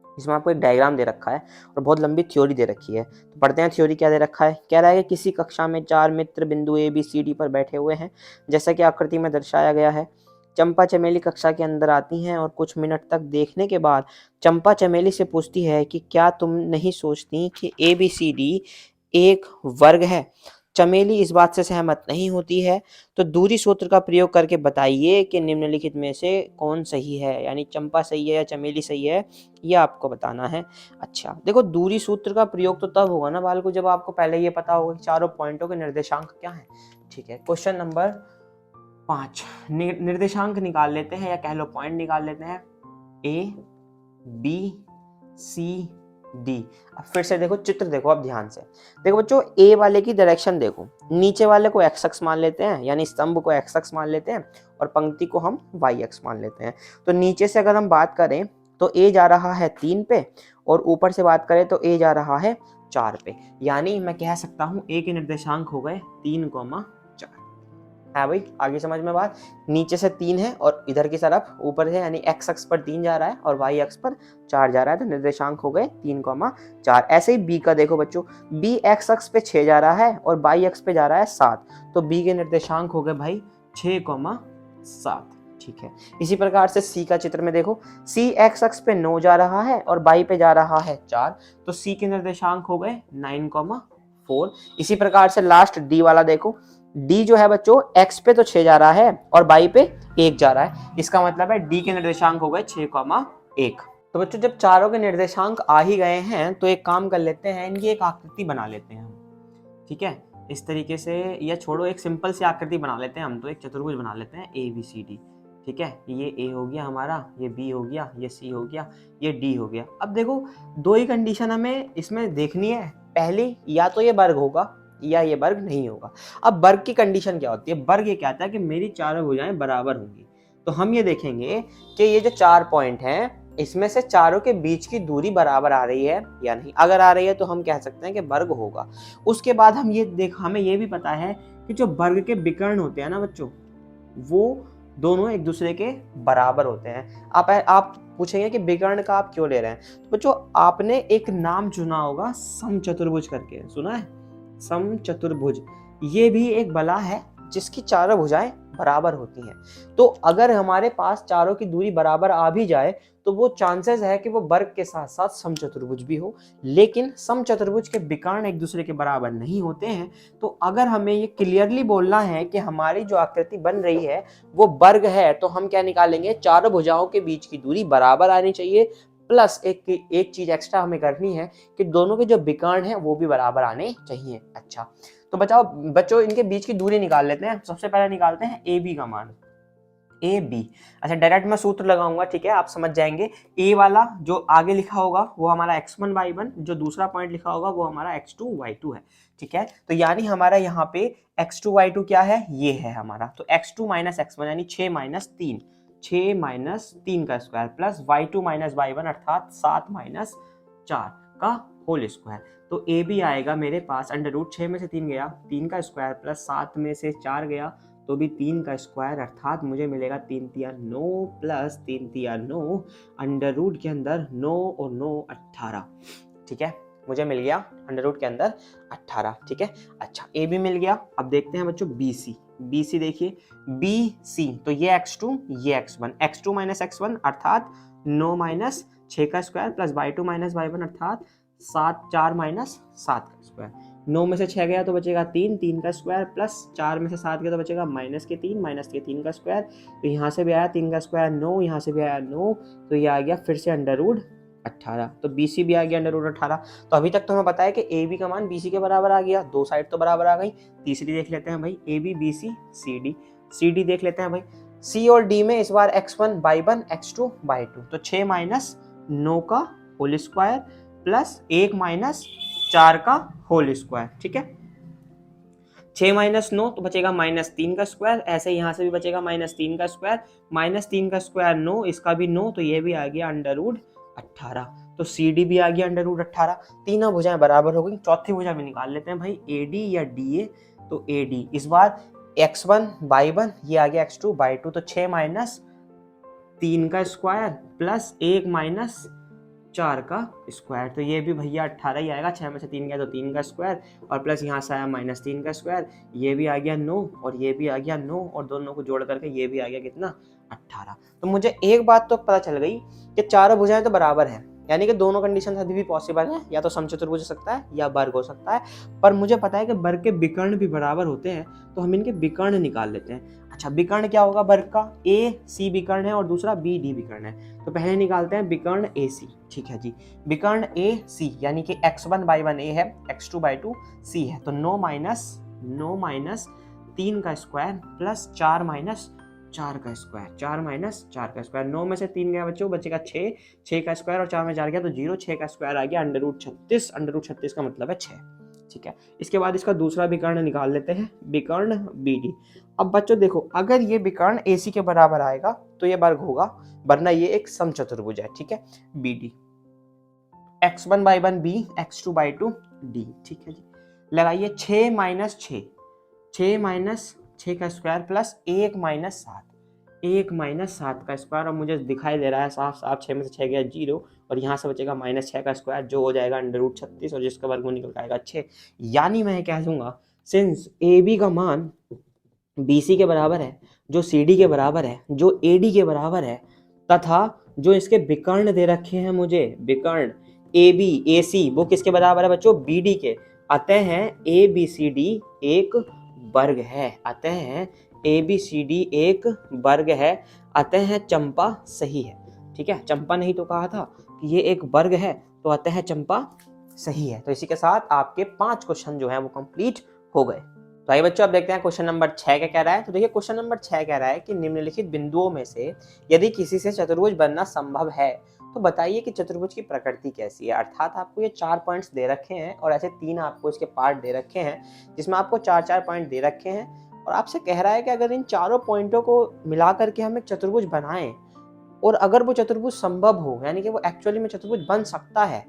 इसमें आपको एक डायग्राम दे रखा है और बहुत लंबी थ्योरी दे रखी है। तो पढ़ते हैं थ्योरी क्या दे रखा है। कह रहा है कि किसी कक्षा में 4 मित्र बिंदु ABCD पर बैठे हुए हैं, जैसा कि आकृति में दर्शाया गया है। चंपा चमेली कक्षा के अंदर आती हैं और कुछ मिनट तक देखने के बाद चंपा चमेली से पूछती है कि क्या तुम नहीं सोचती कि ABCD एक वर्ग है। चमेली इस बात से सहमत नहीं होती है, तो दूरी सूत्र का प्रयोग करके बताइए कि निम्नलिखित में से कौन सही है, यानी चंपा सही है या चमेली सही है, ये आपको बताना है। अच्छा देखो, दूरी सूत्र का प्रयोग तो तब होगा ना बालको जब आपको पहले ये पता होगा कि चारों पॉइंटों के निर्देशांक क्या है, ठीक है। क्वेश्चन नंबर 5 निर्देशांक निकाल लेते हैं, या कह लो पॉइंट निकाल लेते हैं, A B C D। अब फिर से देखो चित्र देखो, अब ध्यान से देखो बच्चों, ए वाले की डायरेक्शन देखो, नीचे वाले को एक्स अक्ष मान लेते हैं, यानी स्तंभ को एक्स अक्ष मान लेते हैं और पंक्ति को हम वाई अक्ष मान लेते हैं। तो नीचे से अगर हम बात करें तो ए जा रहा है 3 पे, और ऊपर से बात करें तो ए जा रहा है 4 पे, यानी मैं कह सकता हूं ए के निर्देशांक हो गए 3, 4 है भाई। आगे समझ में बात, नीचे से 3 है और इधर की तरफ ऊपर है, यानी एक्स अक्ष पर 3 जा रहा है और वाई अक्ष पर 4 जा रहा है, तो निर्देशांक हो गए 3, 4। ऐसे ही बी का देखो बच्चों, बी एक्स अक्ष पे 6 जा रहा है और वाई अक्ष पे जा रहा है 7, तो बी के निर्देशांक हो गए भाई 6, 7, ठीक है। इसी प्रकार से सी का चित्र में देखो, सी एक्स अक्ष पे 9 जा रहा है और वाई पे जा रहा है 4, तो सी के निर्देशांक हो गए 9, 4। इसी प्रकार से लास्ट डी वाला देखो, डी जो है बच्चों एक्स पे तो 6 जा रहा है और बाई पे 1 जा रहा है, इसका मतलब है डी के निर्देशांक हो गए 6, 1। तो बच्चों जब चारों के निर्देशांक आ ही गए हैं तो एक काम कर लेते हैं, इनकी एक आकृति बना लेते हैं हम, ठीक है। इस तरीके से, या छोड़ो एक सिंपल सी आकृति बना लेते हैं हम, तो एक चतुर्भुज बना लेते हैं ABCD, ठीक है। ये ए हो गया हमारा, ये बी हो गया, ये सी हो गया, ये डी हो गया। अब देखो दो ही कंडीशन हमें इसमें देखनी है, पहली या तो ये वर्ग होगा या ये वर्ग नहीं होगा। अब वर्ग की कंडीशन क्या होती है, वर्ग ये कहता है कि मेरी चारों भुजाएं बराबर होंगी। तो हम ये देखेंगे कि ये जो 4 पॉइंट हैं इसमें से चारों के बीच की दूरी बराबर आ रही है या नहीं। अगर आ रही है तो हम कह सकते हैं कि वर्ग होगा। उसके बाद हम ये हमें ये भी पता है कि जो वर्ग के विकर्ण होते हैं ना बच्चों, वो दोनों एक दूसरे के बराबर होते हैं। आप पूछेंगे कि विकर्ण का आप क्यों ले रहे हैं, तो बच्चों आपने एक नाम चुना होगा समचतुर्भुज करके, सुना है समचतुर्भुज। ये भी एक बला है जिसकी चारों भुजाएं बराबर होती हैं। तो अगर हमारे पास चारों की दूरी बराबर आ भी जाए तो वो चांसेस है कि वो वर्ग के साथ साथ समचतुर्भुज भी हो, लेकिन समचतुर्भुज के विकर्ण एक दूसरे के बराबर नहीं होते हैं। तो अगर हमें ये क्लियरली बोलना है कि हमारी जो आकृति बन रही है वो वर्ग है, तो हम क्या निकालेंगे, चारों भुजाओं के बीच की दूरी बराबर आनी चाहिए, प्लस एक चीज एक्स्ट्रा हमें करनी है कि दोनों के जो विकर्ण हैं वो भी बराबर आने चाहिए। अच्छा तो बच्चों इनके बीच की दूरी निकाल लेते हैं। सबसे पहले निकालते हैं ए बी का मान, ए बी। अच्छा डायरेक्ट मैं सूत्र लगाऊंगा, ठीक है, आप समझ जाएंगे। ए वाला जो आगे लिखा होगा वो हमारा x1 y1, जो दूसरा पॉइंट लिखा होगा वो हमारा x2 y2 है, ठीक है। तो यानी हमारा यहाँ पे x2 y2 क्या है, ये है हमारा। तो x2 माइनस x1 यानी 6 माइनस 3, 6 - 3 का square plus y2 minus y1 अर्थात 7 माइनस 4 का होल स्क्वायर। तो ए बी आएगा मेरे पास √6 में से 3 गया, 3 का स्क्वायर प्लस 7 में से 4 गया तो भी 3 का स्क्वायर, अर्थात मुझे मिलेगा 3 तिया 9 प्लस 3 तिया 9, अंडर रूट के अंदर 9 और 9 18, ठीक है। मुझे मिल गया अंडर रूट के अंदर 18, ठीक है। अच्छा ए बी मिल गया। अब देखते हैं बच्चों बी सी। बी सी देखिए, बी सी तो ये x2 ये x1, x2 माइनस x1 अर्थात 9 माइनस 6 का square plus y2 minus y1 अर्थात 7 4 माइनस 7 का स्क्वायर। 9 में से 6 गया तो बचेगा 3, 3 का स्क्वायर, प्लस 4 में से 7 गया तो बचेगा -3, -3 का स्क्वायर। तो यहाँ से भी आया 3 का स्क्वायर 9, यहाँ से भी आया 9, तो ये आ गया फिर से √18। तो BC भी आ गया √18। तो अभी तक तो हमें पता है कि AB का मान BC के बराबर आ गया, दो साइड तो बराबर आ गई। तीसरी देख लेते हैं भाई, AB BC CD। CD देख लेते हैं भाई, C और D में इस बार x1/1 x2/2, तो 6 - 9 का होल स्क्वायर प्लस 1 - 4 का होल स्क्वायर। ठीक है, 6 - 9 तो बचेगा -3 का स्क्वायर, ऐसे यहाँ से भी बचेगा -3 का स्क्वायर, -3 का स्क्वायर 9, इसका भी 9, तो ये भी आ गया √18। तो CD भी आ गया √18। तीनों भुजाएं बराबर हो गई। चौथी भुजा में निकाल लेते हैं भाई, AD या DA। तो AD इस बार x1/1, ये आ गया x2/2, तो 6 - 3 का स्क्वायर प्लस 1 - 4 का स्क्वायर, तो ये भी भैया 18 ही आएगा। 6 में से 3 गया तो 3 का स्क्वायर, और प्लस यहाँ से आया -3 का स्क्वायर, ये भी आ गया 9 और ये भी आ गया 9, और दोनों को जोड़ करके ये भी आ गया कितना, 18। तो मुझे एक बात तो पता चल गई कि चारों भुजाएं तो बराबर हैं, यानी कि दोनों कंडीशन अभी भी पॉसिबल है, या तो समचतुर्भुज हो सकता है या वर्ग हो सकता है। पर मुझे पता है कि वर्ग के विकर्ण भी बराबर होते हैं, तो हम इनके विकर्ण निकाल लेते हैं। अच्छा, विकर्ण क्या होगा वर्ग का, AC विकर्ण है और दूसरा BD विकर्ण है। तो पहले निकालते हैं विकर्ण AC। ठीक है जी, विकर्ण AC यानी कि x1/1 A है, x2/2 C है, तो 9 - 3 का स्क्वायर प्लस 4 - 4 का स्क्वायर, 4 - 4 का स्क्वायर। 9 में से 3 गया बच्चों, बचेगा 6, 6 का स्क्वायर और 4 में 4 गया तो 0, 6 का स्क्वायर आ गया √36, √36 का मतलब है 6। ठीक है, इसके बाद इसका दूसरा विकर्ण निकाल लेते हैं, विकर्ण BD। अब बच्चों देखो, अगर ये विकर्ण AC के बराबर आएगा तो ये वर्ग होगा, वरना ये एक समचतुर्भुज है। ठीक है, BD x1/1 B, x2/2 D। ठीक है जी, लगाइए 6 - 6, 6 - 6 का स्क्वायर प्लस 1 - 7, 1 - 7 का स्क्वायर। और मुझे दिखाई दे रहा है साफ साफ 6 में से 6 गया 0, और यहाँ से बचेगा -6 का स्क्वायर जो हो जाएगा √36, और जिसका वर्गमूल निकल आएगा 6। यानी मैं कह दूंगा, सिंस AB का मान BC के बराबर है, जो CD के बराबर है, जो AD के बराबर है, तथा जो इसके विकर्ण दे रखे हैं मुझे, विकर्ण AB AC, वो किसके बराबर है बच्चों, BD के। अतः ABCD एक वर्ग है, अतः ABCD एक वर्ग है, अतः चंपा सही है। ठीक है, चंपा नहीं तो कहा था कि ये एक वर्ग है, तो अतः चंपा सही है। तो इसी के साथ आपके 5 क्वेश्चन जो हैं वो कंप्लीट हो गए। तो आइए बच्चों, अब देखते हैं क्वेश्चन नंबर 6 क्या कह रहा है। तो देखिए, क्वेश्चन नंबर 6 कह रहा है कि निम्नलिखित बिंदुओं में से यदि किसी से चतुर्भुज बनना संभव है तो बताइए कि चतुर्भुज की प्रकृति कैसी है। अर्थात आपको ये 4 पॉइंट्स दे रखे हैं और ऐसे 3 आपको इसके पार्ट दे रखे हैं, जिसमें आपको 4-4 पॉइंट दे रखे हैं, और आपसे कह रहा है कि अगर इन चारों पॉइंटों को मिला करके हम एक चतुर्भुज बनाएं, और अगर वो चतुर्भुज संभव हो, यानी कि वो एक्चुअली में चतुर्भुज बन सकता है,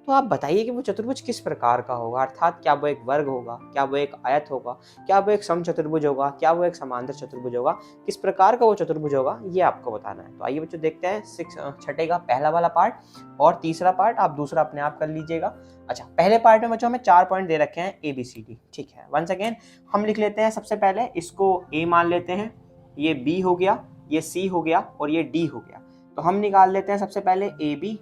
तो आप बताइए कि वो चतुर्भुज किस प्रकार का होगा। अर्थात क्या वो एक वर्ग होगा, क्या वो एक आयत होगा, क्या वो एक समचतुर्भुज होगा, क्या वो एक समांतर चतुर्भुज होगा, किस प्रकार का वो चतुर्भुज होगा, ये आपको बताना है। तो आइए बच्चों देखते हैं छठे का पहला वाला पार्ट, और तीसरा पार्ट आप दूसरा अपने आप कर लीजिएगा। अच्छा, पहले पार्ट में बच्चों हमें 4 पॉइंट दे रखे हैं ABCD। ठीक है, वंस अगेन हम लिख लेते हैं। सबसे पहले इसको A मान लेते हैं, ये B हो गया, ये C हो गया और ये D हो गया। तो हम निकाल लेते हैं सबसे पहले AB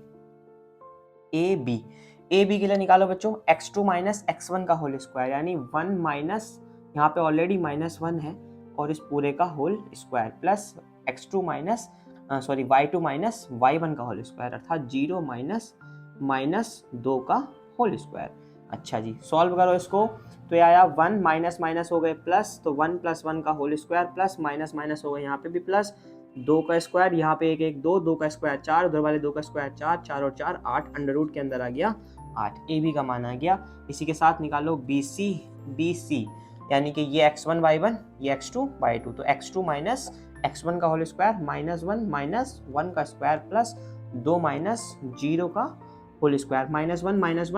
के लिए निकालो बच्चों x2 - x1 का होल स्क्वायर, यानी 1 माइनस, यहाँ पे ऑलरेडी -1 है, और इस पूरे का whole square plus y2 - y1 का होल स्क्वायर, अर्थात 0 - 2 का होल स्क्वायर। अच्छा जी, सॉल्व करो इसको, तो ये आया 1 माइनस हो गए प्लस, तो 1 + 1 का होल स्क्वायर प्लस माइनस हो गए, यहाँ पे भी प्लस 2 का स्क्वायर, यहाँ पे 1 2, 2 का स्क्वायर 4, उधर वाले 2 का स्क्वायर 4, 4 और 4 8, अंडर रूट के अंदर आ गया 8। AB का मान आ गया। इसी के साथ निकालो BC, यानी कि ये x1/1, ये x2/2, तो x2 - x1 का होल स्क्वायर -1 - 1 का स्क्वायर प्लस 2 - 0 का होल स्क्वायर, -1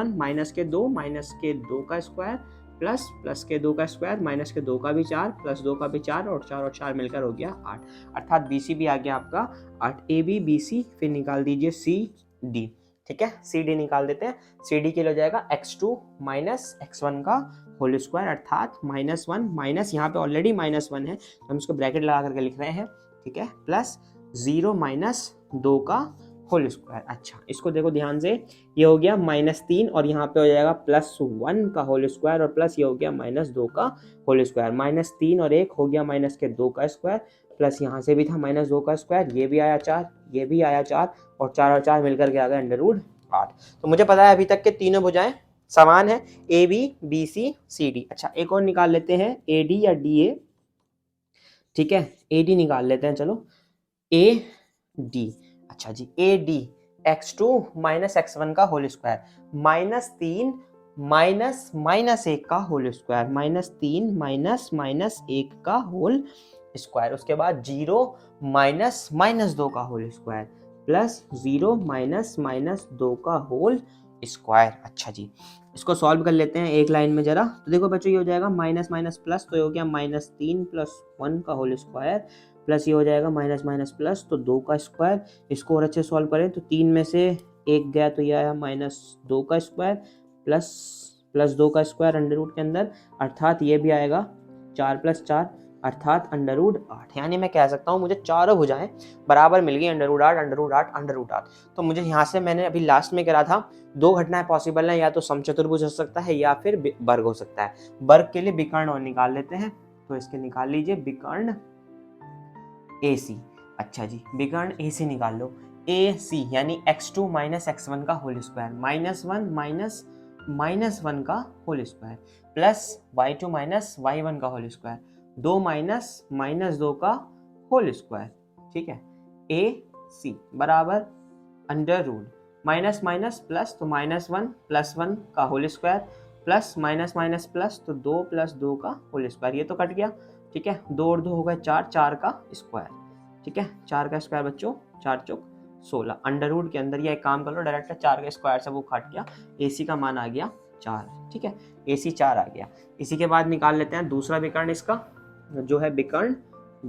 - माइनस के 2 का स्क्वायर प्लस के 2 का स्क्वायर, माइनस के 2 का भी 4, प्लस 2 का भी 4, और 4 मिलकर हो गया 8। अर्थात BC भी आ गया आपका 8। AB BC, फिर निकाल दीजिए CD। ठीक है, CD निकाल देते हैं। CD के लिए हो जाएगा x2 - x1 का होल स्क्वायर, अर्थात -1 माइनस, यहाँ पे ऑलरेडी -1 है तो हम इसको ब्रैकेट लगा करके लिख रहे हैं। ठीक है, प्लस 0 - 2 का होल स्क्वायर। अच्छा इसको देखो ध्यान से, ये हो गया -3 और यहाँ पे हो जाएगा +1 का होल स्क्वायर और प्लस ये हो गया -2 का होल स्क्वायर। -3 और 1 हो गया -2 का स्क्वायर, प्लस यहाँ से भी था -2 का स्क्वायर, ये भी आया 4, ये भी आया 4 और 4 मिलकर के आ गया √8। तो मुझे पता है अभी तक के तीनों भुजाएं समान है, AB BC CD। अच्छा एक और निकाल लेते हैं AD या DA, ठीक है AD निकाल लेते हैं चलो, AD। अच्छा जी AD x2 -x1 का होल स्क्वायर, -3 -1 का होल स्क्वायर, -3 -1 का होल स्क्वायर, उसके बाद 0 -2 का होल स्क्वायर प्लस 0 -2 का होल स्क्वायर। अच्छा जी इसको सॉल्व कर लेते हैं एक लाइन में जरा। तो देखो बच्चों ये हो जाएगा माइनस माइनस प्लस, तो ये हो गया -3 + 1 का होल स्क्वायर प्लस ये हो जाएगा माइनस माइनस प्लस तो 2 का स्क्वायर। इसको और अच्छे सॉल्व करें तो 3 में से 1 गया तो ये आया -2 का स्क्वायर प्लस 2 का स्क्वायर अंडर रूट के अंदर, अर्थात ये भी आएगा 4 + 4 अर्थात √8। यानी मैं कह सकता हूँ मुझे चारों भुजाएं बराबर मिल गई, √8 तो मुझे यहाँ से मैंने अभी लास्ट में करा था, दो घटनाएं पॉसिबल है, या तो समचतुर्भुज हो सकता है या फिर वर्ग हो सकता है। वर्ग के लिए विकर्ण और निकाल लेते हैं, तो इसके निकाल लीजिए विकर्ण AC। अच्छा जी विकर्ण AC निकाल लो, AC यानी x2 - x1 का होल स्क्वायर, -1 का whole square plus y2 - y1 का होल स्क्वायर, 2 -2 का होल स्क्वायर, ठीक है AC बराबर under root minus minus plus तो -1 + 1 का whole square plus minus minus plus तो 2 + 2 का होल स्क्वायर, ये तो कट गया, ठीक है 2 और 2 हो गए 4, 4 का स्क्वायर, ठीक है 4 का स्क्वायर बच्चों, 4 चौक 16 अंडर रूट के अंदर। ये एक काम कर लो डायरेक्ट 4 के स्क्वायर से वो काट गया, AC का मान आ गया 4, ठीक है AC 4 आ गया। इसी के बाद निकाल लेते हैं दूसरा विकर्ण इसका, जो है विकर्ण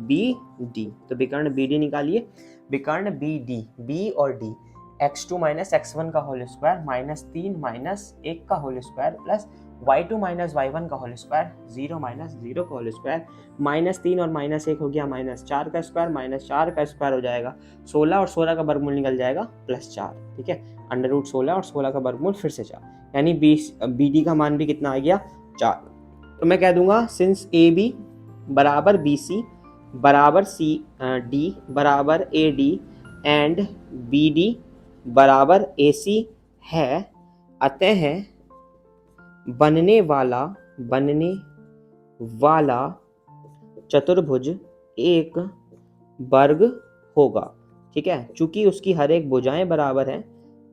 BD। तो विकर्ण BD निकालिए, विकर्ण BD, B और D x2 - x1 का होल स्क्वायर, -3 - 1 का whole square plus y2 - y1 का होल स्क्वायर, 0 - 0 का होल स्क्वायर, -3 और -1 हो गया -4 का स्क्वायर, -4 का स्क्वायर हो जाएगा 16 और 16 का वर्गमूल निकल जाएगा +4, ठीक है अंडर रूट 16 और 16 का वर्गमूल फिर से 4, यानी BD का मान भी कितना आ गया 4। तो मैं कह दूंगा सिंस AB बराबर BC बराबर CD बराबर AD एंड BD बराबर AC है, अतः बनने वाला चतुर्भुज एक वर्ग होगा, ठीक है चूंकि उसकी हर एक भुजाएं बराबर हैं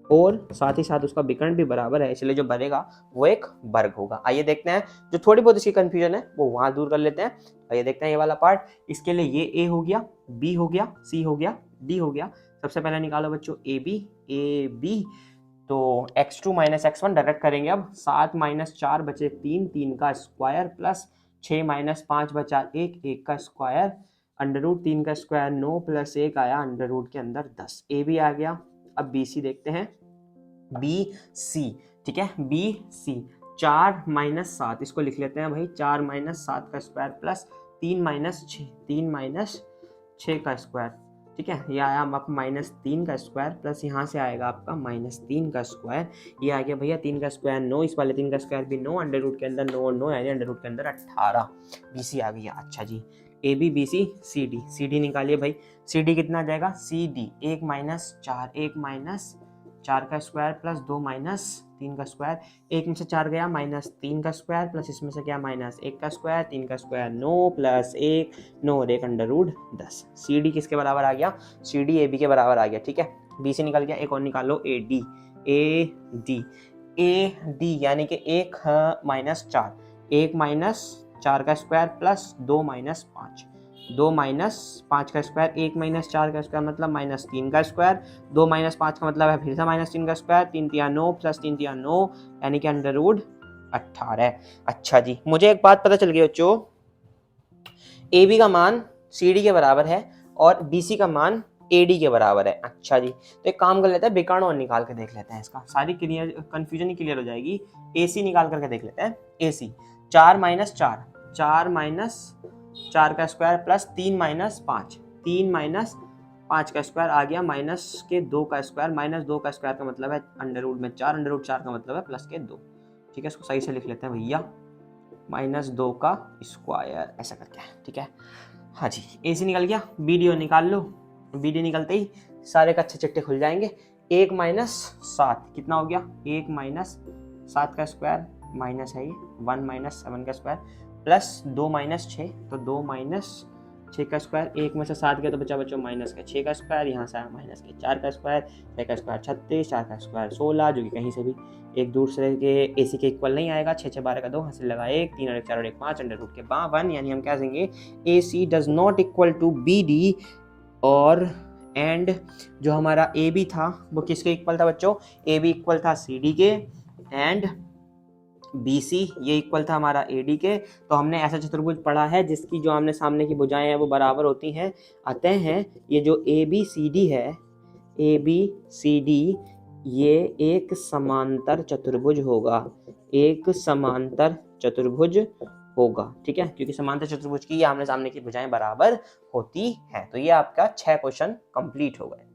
और साथ ही साथ उसका विकर्ण भी बराबर है, इसलिए जो बनेगा वो एक वर्ग होगा। आइए देखते हैं जो थोड़ी बहुत इसकी कंफ्यूजन है वो वहां दूर कर लेते हैं। आइए देखते हैं ये वाला पार्ट। इसके लिए ये A हो गया, B हो गया, C हो गया, D हो गया। सबसे पहले निकालो बच्चों AB, तो x2 - x1 डायरेक्ट करेंगे अब, 7 - 4 बचे 3, 3 का स्क्वायर प्लस 6 - 5 बचा 1, 1 का स्क्वायर अंडर रूट 3 का स्क्वायर 9 प्लस 1 आया अंडर रूट के अंदर 10। AB आ गया। अब BC देखते हैं, BC ठीक है BC 4 - 7 इसको लिख लेते हैं भाई, 4 - 7 का स्क्वायर प्लस 3 - 6 3 - 6 का स्क्वायर, ठीक है ये आया आपका -3 का स्क्वायर प्लस यहाँ से आएगा आपका -3 का स्क्वायर, ये आ गया भैया 3 का स्क्वायर 9, इस वाले 3 का स्क्वायर भी 9, अंडर रूट के अंदर 9 और 9 यानी अंडर रूट के अंदर 18। BC आ गया। अच्छा जी AB BC CD, CD निकालिए भाई, CD कितना आ जाएगा, CD 1 - 4 1 - 4 का स्क्वायर प्लस 2 - 3 का स्क्वायर, 1 में से 4 गया -3 का स्क्वायर प्लस इसमें से क्या -1 का स्क्वायर, 3 का स्क्वायर 9 प्लस 1 9 और 1 अंडर रूट 10। CD किसके बराबर आ गया, CD AB के बराबर आ गया, ठीक है BC निकल गया। एक और निकालो AD, AD यानी कि 1 - 4 1 - 4 का स्क्वायर प्लस 2 - 5 2 - 5 का स्क्वायर, 1 - 4 का स्क्वायर मतलब -3 का स्क्वायर, 2 - 5 का मतलब है फिर से -3 का स्क्वायर, 3 तिया 9 प्लस 3 तिया 9 यानी कि अंडर रूट 18। अच्छा जी मुझे एक बात पता चल गई बच्चों, AB का मान CD के बराबर है और BC का मान AD के बराबर है। अच्छा जी तो एक काम कर लेते हैं, विकर्ण और निकाल के देख लेते हैं, इसका सारी क्लियर कंफ्यूजन ही क्लियर हो जाएगी। AC निकाल करके देख लेते हैं, AC 4 - 4 4 - 4 का स्क्वायर प्लस 3 - 5 3 - 5 का स्क्वायर आ गया माइनस के 2 का स्क्वायर, माइनस 2 का स्क्वायर का मतलब है अंडर रूट में 4, अंडर रूट 4 का मतलब है प्लस के 2। ठीक है, इसको सही से लिख लेते हैं भैया, माइनस 2 का स्क्वायर ऐसा करके, ठीक है। हाँ जी, ए सी निकल गया, बी डी निकाल लो। बी डी निकलते ही सारे का अच्छे चिट्टे खुल जाएंगे। 1 माइनस 7 कितना हो गया, 1 माइनस 7 का स्क्वायर माइनस है ये 1 माइनस 7 का स्क्वायर प्लस 2 माइनस 6, तो 2 माइनस 6 का स्क्वायर, 1 में से 7 गया तो बचा बच्चों माइनस का 6 का स्क्वायर, यहाँ से आया माइनस के 4 का स्क्वायर, 6 का स्क्वायर 36, 4 का स्क्वायर 16, जो कि कहीं से भी एक दूसरे के ए सी के इक्वल नहीं आएगा। 6 6 12 का 2, हासिल लगा 1, 3 और 1 4 और 1 5, अंडर रूट के 1, यानी हम क्या देंगे, A C does not equal to B D, और एंड जो हमारा ए बी था वो किसके इक्वल था बच्चों, ए बी इक्वल था सी डी के, एंड बी सी ये इक्वल था हमारा ए डी के। तो हमने ऐसा चतुर्भुज पढ़ा है जिसकी जो आमने सामने की भुजाएं हैं वो बराबर होती हैं। अतः हैं ये जो ए बी सी डी है, ए बी सी डी ये एक समांतर चतुर्भुज होगा, एक समांतर चतुर्भुज होगा, ठीक है, क्योंकि समांतर चतुर्भुज की आमने सामने की भुजाएं बराबर होती हैं। तो ये आपका 6 क्वेश्चन कंप्लीट हो गए।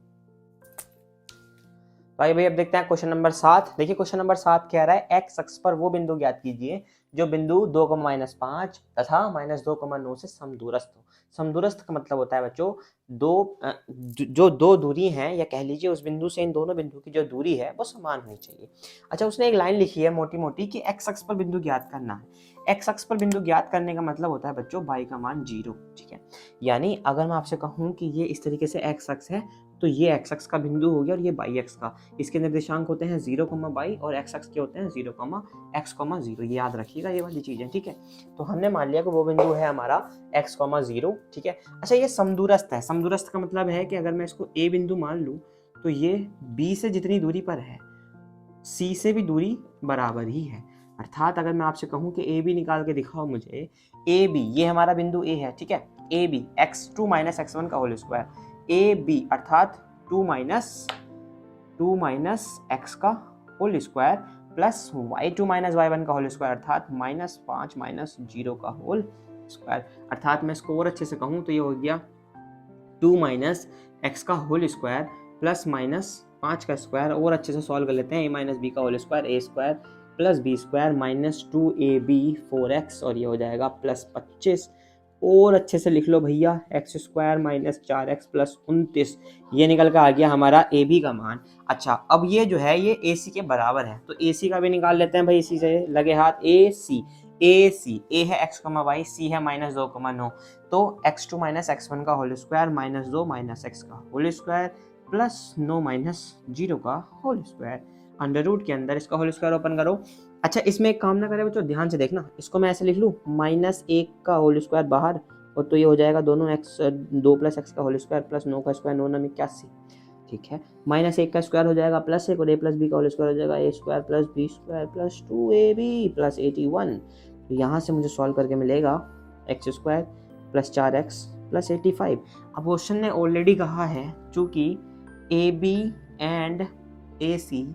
भाई अब देखते हैं क्वेश्चन नंबर 7। देखिए क्वेश्चन नंबर 7 कह रहा है एक्स अक्ष पर वो बिंदु ज्ञात कीजिए जो बिंदु 2,-5 तथा -2,9 से समदूरस्थ हो। समदूरस्थ का मतलब होता है बच्चों जो दो दूरी हैं, या कह लीजिए उस बिंदु से इन दोनों बिंदु की जो दूरी है वो समान होनी चाहिए। अच्छा, उसने एक लाइन लिखी है मोटी मोटी कि एक्स अक्ष पर बिंदु ज्ञात करना है। एक्स अक्ष पर बिंदु ज्ञात करने का मतलब होता है बच्चों y का मान 0, ठीक है। यानी अगर मैं आपसे कहूँ कि ये इस तरीके से एक्स अक्ष है तो ये एक्स अक्ष का बिंदु हो गया और ये y अक्ष का, इसके निर्देशांक होते हैं 0, y और एक्स अक्ष के होते हैं 0, x, 0। ये याद रखिएगा ये वाली चीजें, ठीक है। तो हमने मान लिया कि वो बिंदु है हमारा x, 0, ठीक है। अच्छा, ये समदूरस्थ है। समदूरस्थ का मतलब है कि अगर मैं इसको a बिंदु मान लूँ तो ये b से जितनी दूरी पर है c से भी दूरी बराबर ही है। अर्थात अगर मैं आपसे कहूँ कि ए बी निकाल के दिखाओ मुझे, ए बी ये हमारा बिंदु ए है, ठीक है, ए बी x2 - x1 का होल स्क्वायर, ए बी अर्थात 2 माइनस x का whole square plus y2 - y1 का होल स्क्वायर अर्थात -5 - 0 का होल स्क्वायर। अर्थात मैं इसको और अच्छे से कहूँ तो ये हो गया 2 x का होल स्क्वायर प्लस -5 का स्क्वायर, और अच्छे से सॉल्व कर लेते हैं, a - b का whole square a square plus B square -2ab 4x, और ये हो जाएगा प्लस 25, और अच्छे से लिख लो भैया x स्क्वायर -4x प्लस 29, ये निकल कर आ गया हमारा ए बी का मान। अच्छा, अब ये जो है ये ए सी के बराबर है, तो ए सी का भी निकाल लेते हैं भाई, इसी से लगे हाथ। ए सी ए है x, y, c है -2,9, तो x2 - x1 का होल स्क्वायर -2 - x का होल स्क्वायर प्लस 9 - 0 का होल स्क्वायर, अंडर रूट के अंदर इसका होल स्क्वायर ओपन करो। अच्छा, इसमें एक काम ना करे बच्चों, ध्यान से देखना, इसको मैं ऐसे लिख लूँ -1 का होल स्क्वायर बाहर, और तो ये हो जाएगा दोनों x 2 + x का होल स्क्वायर प्लस 9 का स्क्वायर, 9 9 81, ठीक है। -1 का स्क्वायर हो जाएगा +1, और a + b का होल स्क्वायर हो जाएगा a square plus b square plus 2ab plus 81। तो यहाँ से मुझे सॉल्व करके मिलेगा x square plus 4x plus 85। अब क्वेश्चन ने ऑलरेडी कहा है चूंकि ए बी एंड ए सी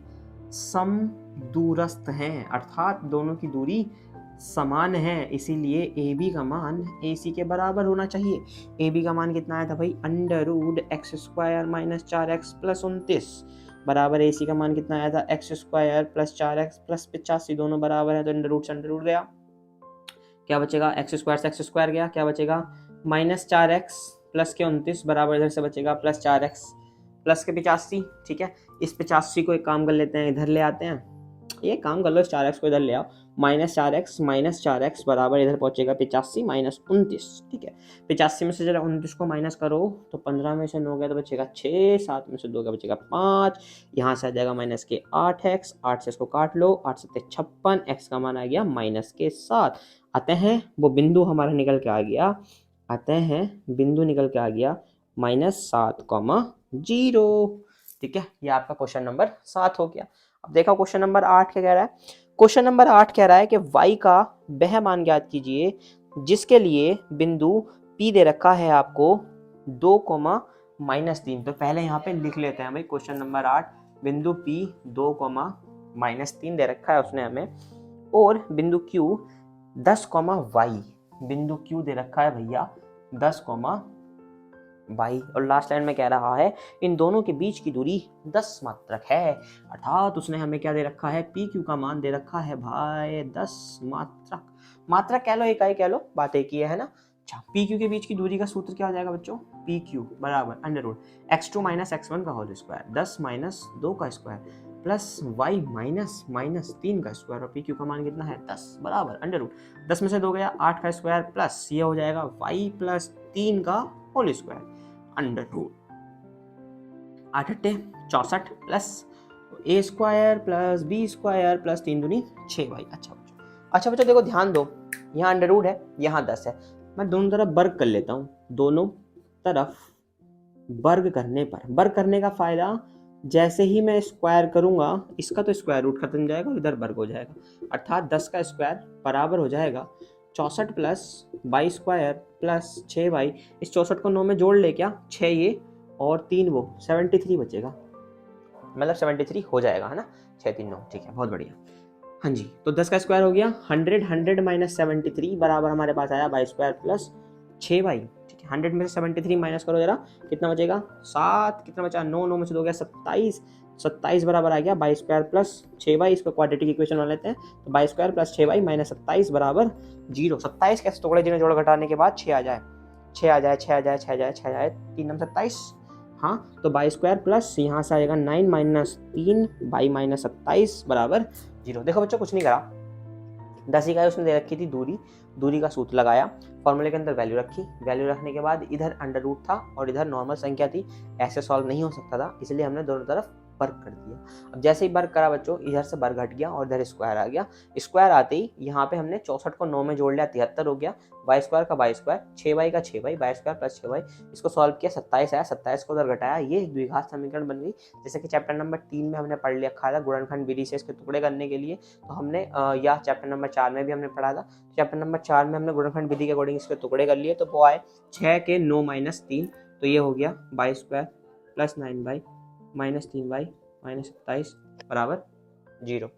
समदूरस्थ हैं, अर्थात दोनों की दूरी समान है, इसीलिए ए बी का मान ए सी के बराबर होना चाहिए। ए बी का मान कितना आया था भाई, √x स्क्वायर -4x प्लस 29 बराबर ए सी का मान कितना आया था, x square plus 4x plus 85, दोनों बराबर है तो अंडर रूट से अंडर रूट गया, क्या बचेगा, x स्क्वायर से x स्क्वायर गया, क्या बचेगा -4x प्लस के 29 बराबर इधर से बचेगा प्लस 4x प्लस के 85, ठीक है। इस 85 को एक काम कर लेते हैं, इधर ले आते हैं, ये काम कर लो, इस 4x को इधर ले आओ, -4x बराबर इधर पहुंचेगा 85 - 29, ठीक है। 85 में से जरा 29 को माइनस करो तो 15 में से 9 गया तो बचेगा 6, 7 में से 2 गया बचेगा 5, यहाँ से आ जाएगा -8x, 8 से इसको काट लो, 8 7 56, x का मान आ गया -7। अतः वो बिंदु हमारा निकल के आ गया, अतः बिंदु निकल के आ गया -7,0, ठीक है। ये आपका क्वेश्चन नंबर 7 हो गया। अब देखो क्वेश्चन नंबर 8 क्या कह रहा है। क्वेश्चन नंबर 8 कह रहा है कि y का वह मान ज्ञात कीजिए जिसके लिए बिंदु P दे रखा है आपको 2, -3। तो पहले यहाँ पे लिख लेते हैं भाई, क्वेश्चन नंबर 8 बिंदु P 2, -3 दे रखा है उसने हमें, और बिंदु Q 10, y, बिंदु Q दे रखा है भैया 10, बाई। और लास्ट लाइन में कह रहा है इन दोनों के बीच की दूरी 10 मात्रक है, अर्थात उसने हमें क्या दे रखा है, पी क्यू का मान दे रखा है भाई 10 मात्रक। मात्रक कह लो, इकाई कह लो, बात एक ही है ना। अच्छा, पी क्यू के बीच की दूरी का सूत्र क्या हो जाएगा बच्चों, पी क्यू बराबर under root x2 minus x1 का होल स्क्वायर, 10 माइनस 2 का स्क्वायर प्लस y माइनस 3 का स्क्वायर, और पी क्यू का मान कितना है 10 बराबर अंडर रूट 10 में से 2 गया 8 का स्क्वायर प्लस ये हो जाएगा y प्लस 3 का होल स्क्वायर अंडर रूट 8 अट्ठे 64 plus A square plus B square plus 3 दूनी 6y। अच्छा बच्चों देखो ध्यान दो, यहाँ अंडर रूट है, यहाँ 10 है, मैं दोनों तरफ वर्ग कर लेता हूँ। दोनों तरफ वर्ग करने पर, वर्ग करने का फायदा जैसे ही मैं स्क्वायर करूंगा इसका तो स्क्वायर रूट खत्म जाएगा और इधर वर्ग हो जाएगा, अर्थात 10 का स्क्वायर बराबर हो जाएगा 64 plus by square plus 6y। इस 64 को 9 में जोड़ ले, क्या 6 ये और 3 वो 73 बचेगा, मतलब 73 हो जाएगा है ना, 6 3 9, ठीक है बहुत बढ़िया। हाँ जी, तो 10 का स्क्वायर हो गया 100 माइनस 73 बराबर हमारे पास आया बाई स्क्वायर प्लस 6y। ठीक है, 100 में से 73 माइनस करो जरा, कितना बचेगा 7, कितना बचा 9, 9 में से 2 गया 27, 27 बराबर आ गया बाई स्क्वायर प्लस 6y। इसको क्वाड्रेटिक इक्वेशन बना लेते हैं, तो by square plus 6y minus 27 बराबर 0। 27 कैसे टुकड़े जिन्हें जोड़ घटाने के बाद 6 आ जाए, 6 आ जाए, 6 आ जाए, 6 आ जाए, 6 आ जाए, 3 नम 27। हाँ, तो बाई स्क्वायर प्लस यहाँ से आएगा 9 माइनस 3 बाई माइनस 27 बराबर 0। देखो बच्चों कुछ नहीं करा, 10 इकाई उसने दे रखी थी दूरी, दूरी का सूत्र लगाया, फॉर्मूले के अंदर वैल्यू रखी, वैल्यू रखने के बाद इधर अंडर रूट था और इधर नॉर्मल संख्या थी, ऐसे सॉल्व नहीं हो सकता था, इसलिए हमने दोनों तरफ वर्ग कर दिया। अब जैसे ही वर्ग करा बच्चों, इधर से वर्ग हट गया और इधर स्क्वायर आ गया, स्क्वायर आते ही यहाँ पे हमने 64 को 9 में जोड़ लिया, 73 हो गया, बाई स्क्वायर का बाई स्क्वायर, 6y का 6y, by square plus 6y, इसको सॉल्व किया 27 आया, 27 को उधर घटाया, ये द्विघात समीकरण बन गई। जैसे कि चैप्टर नंबर 3 में हमने पढ़ लिया था गुणनखंड विधि से इसके टुकड़े करने के लिए, तो हमने या चैप्टर नंबर 4 में भी हमने पढ़ा था, चैप्टर नंबर 4 में हमने गुणनखंड विधि के अकॉर्डिंग इसके टुकड़े कर लिए, तो वो आए 6 के 9 माइनस 3, तो ये हो गया by square plus 9y minus 3y minus 27 बराबर 0।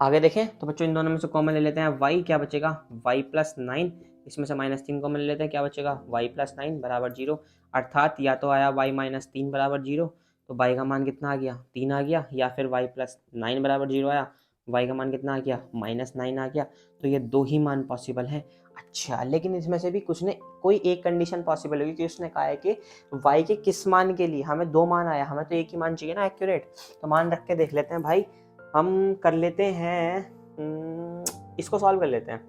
आगे देखें तो बच्चों इन दोनों में से कॉमन ले लेते हैं, y क्या बचेगा y प्लस 9, इसमें से माइनस 3 कॉमन ले लेते हैं, क्या बचेगा y प्लस 9 बराबर 0, अर्थात या तो आया y माइनस 3 बराबर 0, तो y का मान कितना आ गया 3 आ गया, या फिर y प्लस 9 बराबर 0 आया, y का मान कितना आ गया माइनस 9 आ गया, तो ये दो ही मान पॉसिबल है। अच्छा, लेकिन इसमें से भी कुछ ने कोई एक कंडीशन पॉसिबल होगी कि उसने कहा है कि y के किस मान के लिए, हमें दो मान आया, हमें तो एक ही मान चाहिए ना एक्यूरेट, तो मान रख के देख लेते हैं भाई, हम कर लेते हैं इसको सॉल्व कर लेते हैं।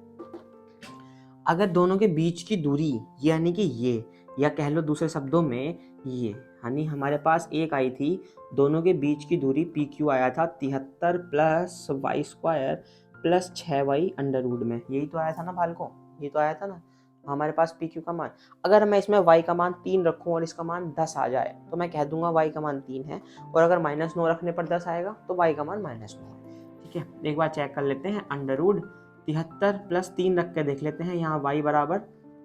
अगर दोनों के बीच की दूरी यानी कि ये, या कह लो दूसरे शब्दों में ये, यानी हमारे पास एक आई थी, दोनों के बीच की दूरी पी क्यू आया था 73 plus Y square plus 6y under root में, यही तो आया था ना बालको, ये तो आया था ना हमारे पास पी क्यू का मान। अगर मैं इसमें y का मान 3 रखूं और इसका मान 10 आ जाए, तो मैं कह दूंगा y का मान 3 है, और अगर -9 रखने पर 10 आएगा तो y का मान -9 है। ठीक है, एक बार चेक कर लेते हैं, अंडर रूट 73 प्लस 3 रख के देख लेते हैं, यहाँ y बराबर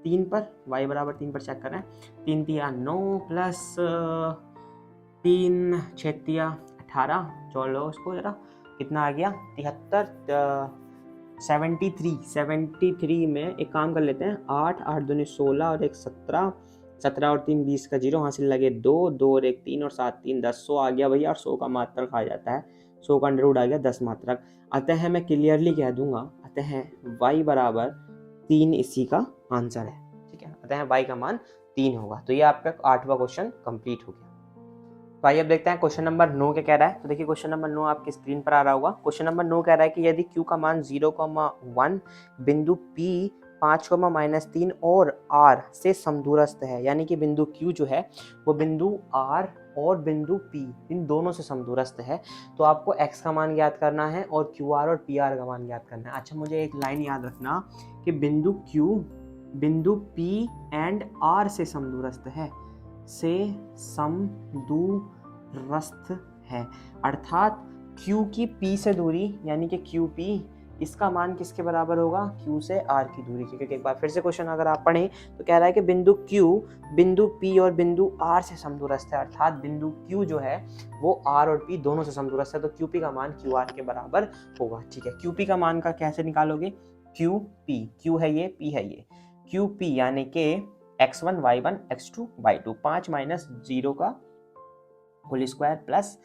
3 पर, y बराबर 3 पर चेक करें, 3 तिया 9 प्लस 3 6 तिया 18, जोड़ लो उसको जरा, कितना आ गया 73, 73 में एक काम कर लेते हैं, 8 8 दूनी 16 और 1 17, 17 और 3 20 का 0, हासिल लगे 2 2 और 1 3 और 7 3 10, 100 आ गया भैया, और 100 का मात्रक आ जाता है, 100 का अंडर रूट आ गया 10 मात्रक। अतः मैं क्लियरली कह दूंगा, अतः y बराबर 3 इसी का आंसर है। ठीक है, अतः y का मान 3 होगा। तो ये आपका 8वां क्वेश्चन कंप्लीट हो गया। तो आइए अब देखते हैं क्वेश्चन नंबर 9 क्या कह रहा है। तो देखिए क्वेश्चन नंबर 9 आपकी स्क्रीन पर आ रहा होगा। क्वेश्चन नंबर 9 कह रहा है कि यदि q का मान 0,1 बिंदु p 5,-3 और r से समदूरस्थ है, यानी कि बिंदु q जो है वो बिंदु r और बिंदु p इन दोनों से समदूरस्थ है, तो आपको x का मान ज्ञात करना है और qr और pr का मान ज्ञात करना है। अच्छा, मुझे एक लाइन याद रखना कि बिंदु q बिंदु p एंड r से समदूरस्थ है, से समदूरस्थ है, अर्थात q की p से दूरी यानी कि qp, इसका मान किसके बराबर होगा, q से r की दूरी की। क्योंकि एक बार फिर से क्वेश्चन अगर आप पढ़ें तो कह रहा है कि बिंदु q बिंदु p और बिंदु r से समदूरस्थ है, अर्थात बिंदु q जो है वो r और p दोनों से समदूरस्थ है, तो qp का मान qr के बराबर होगा। ठीक है, qp का मान का कैसे निकालोगे, qp, q है ये, p है ये, qp यानी कि x1 y1 x2 y2, 5 minus 0 का होल स्क्वायर प्लस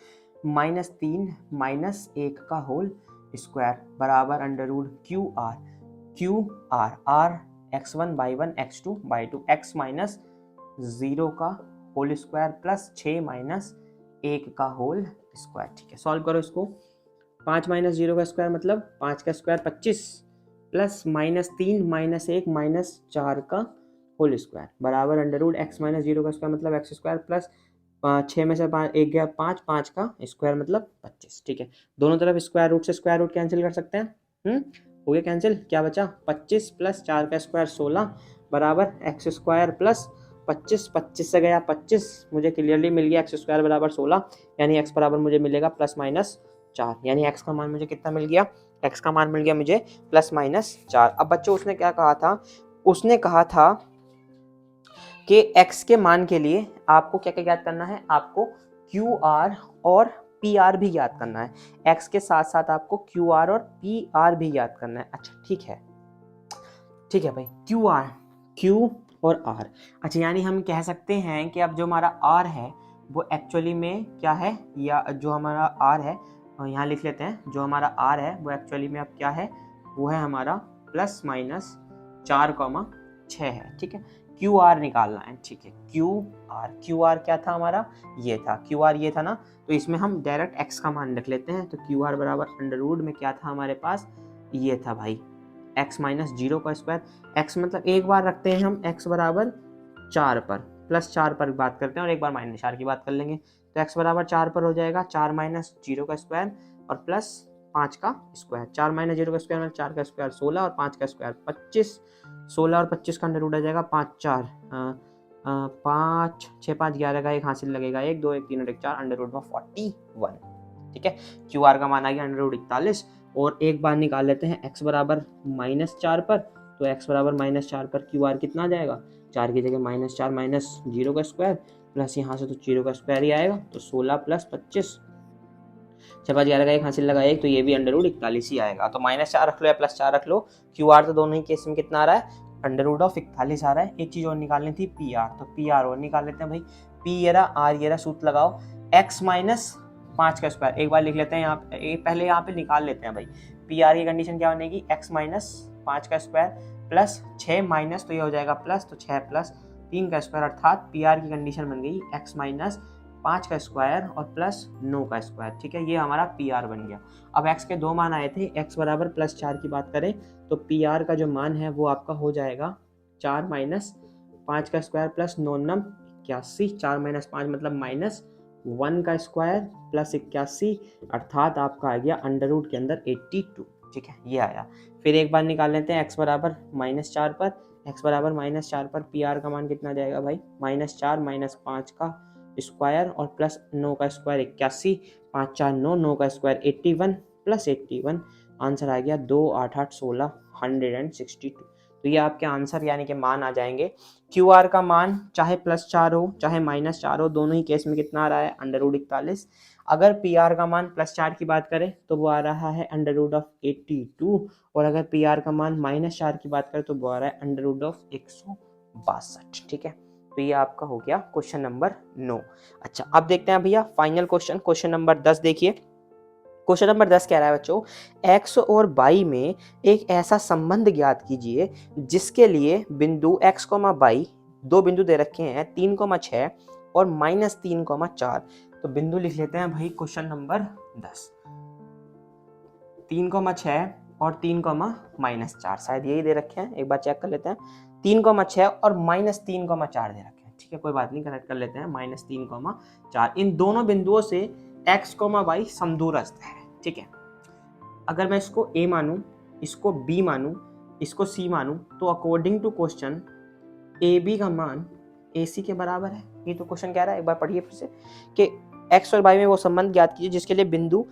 -3 माइनस 1 का होल स्क्वायर बराबर under root Q R R x1 y1 x2 y2, x minus 0 का होल स्क्वायर प्लस 6 माइनस 1 का होल स्क्वायर। ठीक है, सॉल्व करो इसको। 5 माइनस 0 का स्क्वायर मतलब 5 का स्क्वायर 25 प्लस -3 माइनस 1 माइनस 4 का होल स्क्वायर बराबर अंडर रूट x माइनस 0 का स्क्वायर मतलब x स्क्वायर प्लस 6 में से 5 1 गया 5, 5 का स्क्वायर मतलब 25। ठीक है, दोनों तरफ स्क्वायर रूट से स्क्वायर रूट कैंसिल कर सकते हैं। हो गया कैंसिल, क्या बचा 25 प्लस 4 का स्क्वायर 16 बराबर x स्क्वायर प्लस 25, 25 से गया 25, मुझे क्लियरली मिल गया x स्क्वायर बराबर 16, यानी x बराबर मुझे मिलेगा +-4, यानी x का मान मुझे कितना मिल गया, x का मान मिल गया मुझे +-4। अब बच्चों उसने क्या कहा था, उसने कहा था कि x के मान के लिए आपको क्या क्या ज्ञात करना है, आपको QR और PR भी ज्ञात करना है। x के साथ साथ आपको QR और PR भी ज्ञात करना है। अच्छा ठीक है भाई, Q और R। अच्छा, यानी हम कह सकते हैं कि अब जो हमारा R है वो एक्चुअली में क्या है, या जो हमारा R है यहाँ लिख लेते हैं, जो हमारा R है वो एक्चुअली में अब क्या है, वो है हमारा +-4,6 है। ठीक है, QR निकालना है। ठीक है, QR क्या था हमारा, ये था QR, ये था ना, तो इसमें हम डायरेक्ट x का मान रख लेते हैं। तो QR बराबर अंडर रूट में क्या था हमारे पास, ये था भाई x माइनस 0 का स्क्वायर। x मतलब एक बार रखते हैं हम x बराबर 4 पर, +4 पर बात करते हैं और एक बार -4 की बात कर लेंगे। तो x बराबर 4 पर हो जाएगा 4 माइनस 0 का स्क्वायर और प्लस 5 का स्क्वायर। 4 माइनस 0 का स्क्वायर मतलब 4 का स्क्वायर 16 और 5 का स्क्वायर 25। 16 और 25 का अंडर रूट आ जाएगा 5 4 5 6 5 11 का एक हासिल लगेगा 1 2 1 3 और 1 4 अंडर रूट में 41। ठीक है, QR का मान आ गया अंडर रूट 41। और एक बार निकाल लेते हैं x बराबर -4 पर, तो x बराबर -4 पर QR कितना आ जाएगा, 4 की जगह -4 माइनस 0 का स्क्वायर प्लस यहाँ से तो 0 का स्क्वायर ही आएगा, तो 16 + 25 6 5 11 का एक हासिल लगा 1, तो ये भी अंडर रूट 41 ही आएगा। तो -4 रख लो या +4 रख लो, QR तो दोनों ही केस में कितना आ रहा है, अंडर रूट ऑफ 41 आ रहा है। एक चीज़ और निकालनी थी PR, तो PR और निकाल लेते हैं भाई। P ये रहा R ये रहा, सूत्र लगाओ, x माइनस 5 का स्क्वायर एक बार लिख लेते हैं यहाँ पे, पहले यहाँ पे निकाल लेते हैं भाई। PR की कंडीशन क्या बनेगी, x माइनस 5 का स्क्वायर प्लस 6 माइनस, तो ये हो जाएगा प्लस, तो 6 प्लस 3 का स्क्वायर, अर्थात PR की कंडीशन बन गई x माइनस 5 का स्क्वायर और प्लस 9 का स्क्वायर। ठीक है, ये हमारा PR बन गया। अब x के दो मान आए थे, x बराबर +4 की बात करें तो PR का जो मान है वो आपका हो जाएगा 4 माइनस 5 का स्क्वायर प्लस 9 9 81, 4 माइनस 5 मतलब -1 का स्क्वायर प्लस 81, अर्थात आपका आ गया अंडर रूट के अंदर 82। ठीक है, ये आया। फिर एक बार निकाल लेते हैं x बराबर -4 पर, x बराबर -4 पर PR का मान कितना जाएगा भाई, -4 माइनस 5 का स्क्वायर और प्लस 9 का स्क्वायर 81, 5 4 9, 9 का स्क्वायर 81 प्लस 81, आंसर आ गया 2 8 8 16 162। तो ये आपके आंसर यानी कि मान आ जाएंगे। QR का मान चाहे +4 हो चाहे -4 हो, दोनों ही केस में कितना आ रहा है, अंडर रूट 41। अगर PR का मान +4 की बात करें तो वो आ रहा है अंडर रूट ऑफ 82, और अगर PR का मान -4 की बात करें तो वो आ रहा है अंडर रूट ऑफ 162। ठीक है, तो ये आपका हो गया क्वेश्चन नंबर 9। अच्छा, अब देखते हैं भैया फाइनल क्वेश्चन, क्वेश्चन नंबर 10 देखिए। क्वेश्चन नंबर 10 कह रहा है बच्चों, x और y में एक ऐसा संबंध ज्ञात कीजिए जिसके लिए बिंदु x, y दो बिंदु दे रखे हैं 3,6 और -3,4। तो बिंदु लिख लेते हैं भाई क्वेश्चन नंबर 10, 3,6 और 3,-4, शायद यही दे रखे हैं, एक बार चेक कर लेते हैं। 3,6 और -3,4 दे रखे हैं। ठीक है, कोई बात नहीं, करेक्ट कर लेते हैं, -3,4। इन दोनों बिंदुओं से x, y समदूरस्थ है। ठीक है, अगर मैं इसको A मानूं, इसको B मानूं, इसको C मानूं, तो अकॉर्डिंग टू क्वेश्चन AB का मान AC के बराबर है। ये तो क्वेश्चन कह रहा है, एक बार पढ़िए फिर से, कि x और y में वो संबंध ज्ञात कीजिए जिसके लिए बिंदु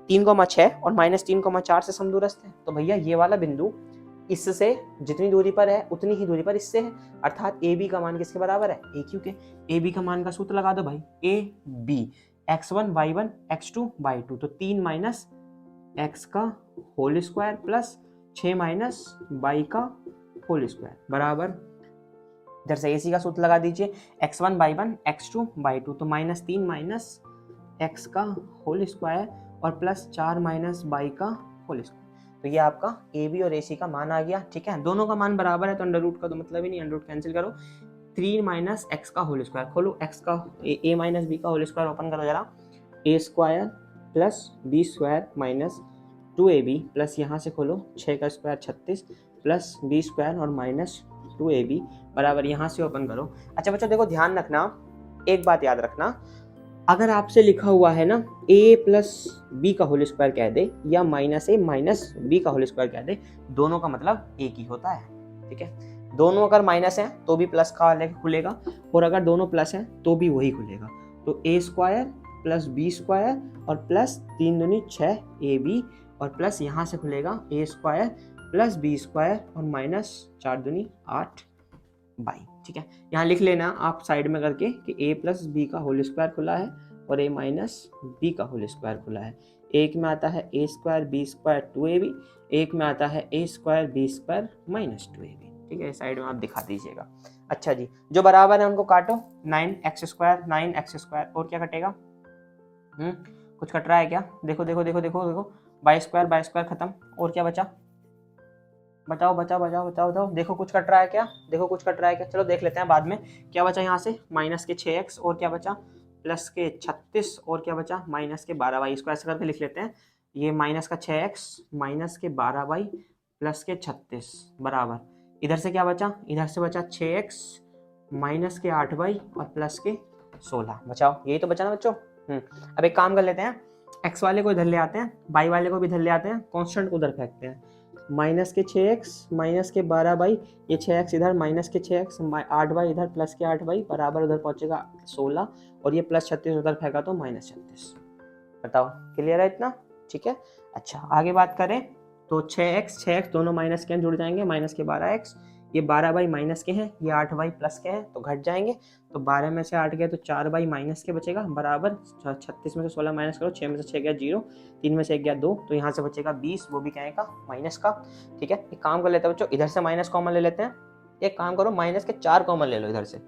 3,6 और -3,4 से समदूरस्थ है। तो भैया ये वाला बिंदु इससे जितनी दूरी पर है उतनी ही दूरी पर इससे है, अर्थात AB का मान किसके बराबर है, AQ के। AB का मान का सूत्र लगा दो भाई, AB x1 y1 x2 y2, तो 3 माइनस x का whole square plus 6 minus y का होल स्क्वायर बराबर इधर से AC का सूत्र लगा दीजिए, x1/1 x2/2, तो -3 माइनस x का होल स्क्वायर और प्लस 4 माइनस y का होल स्क्वायर। तो ये आपका AB और AC का मान आ गया। ठीक है, दोनों का मान बराबर है तो अंडर रूट का तो मतलब ही नहीं, अंडर रूट कैंसिल करो। 3 माइनस x का होल स्क्वायर, खोलो x का a माइनस b का होल स्क्वायर ओपन करो जरा, a square plus b square minus 2ab plus यहाँ से खोलो 6 का स्क्वायर 36 प्लस b स्क्वायर और माइनस 2ab बराबर यहाँ से ओपन करो। अच्छा बच्चों देखो ध्यान रखना, एक बात याद रखना, अगर आपसे लिखा हुआ है ना a प्लस बी का होल स्क्वायर कह दे या माइनस a माइनस बी का होल स्क्वायर कह दे, दोनों का मतलब एक ही होता है। ठीक है, दोनों अगर माइनस है तो भी प्लस का खुलेगा और अगर दोनों प्लस हैं तो भी वही खुलेगा। तो a square plus B square और प्लस 3 दूनी 6 ab और प्लस यहाँ से खुलेगा a square plus B square और माइनस 4 दूनी 8 बाई। ठीक है, यहाँ लिख लेना आप साइड में करके कि a प्लस बी का होल स्क्वायर खुला है और a माइनस बी का होल स्क्वायर खुला है। एक में आता है a square B square 2ab, एक में आता है a square B square minus 2ab। ठीक है, साइड में आप दिखा दीजिएगा। अच्छा जी, जो बराबर है उनको काटो, 9x स्क्वायर 9x स्क्वायर और क्या कटेगा, कुछ कट रहा है क्या, देखो देखो देखो देखो देखो, बाई स्क्वायर खत्म और क्या बचा, बताओ बताओ बताओ बताओ बताओ, देखो कुछ कट रहा है क्या, देखो कुछ कट रहा है क्या, चलो देख लेते हैं बाद में। क्या बचा यहाँ से, माइनस के 6x और क्या बचा प्लस के 36 और क्या बचा माइनस के 12y, इसको ऐसे करके लिख लेते हैं, ये माइनस का 6x माइनस के 12y प्लस के 36 बराबर, इधर से क्या बचा, इधर से बचा 6x माइनस के 8y और प्लस के 16, बचाओ यही तो बचा ना बच्चों। अब एक काम कर लेते हैं, x वाले को इधर ले आते हैं, y वाले को भी इधर ले आते हैं, कांस्टेंट को उधर फेंकते हैं, माइनस के 6x माइनस के 12y, ये 6x इधर माइनस के 6x 8y इधर प्लस के 8y बराबर उधर पहुंचेगा 16 और ये प्लस 36 उधर फेंका तो माइनस 36। बताओ क्लियर है इतना। ठीक है, अच्छा आगे बात करें तो 6x दोनों माइनस के जुड़ जाएंगे, माइनस के 12x, ये 12y माइनस के हैं, ये 8y प्लस के हैं तो घट जाएंगे, तो 12 में से 8 गया तो 4y माइनस के बचेगा बराबर 36 में से 16 माइनस करो, 6 में से 6 गया 0, 3 में से 1 गया 2, तो यहाँ से बचेगा 20, वो भी क्या का माइनस का। ठीक है, एक काम कर लेते हैं बच्चों, इधर से माइनस कॉमन ले लेते हैं, एक काम करो माइनस के 4 कॉमन ले लो, इधर से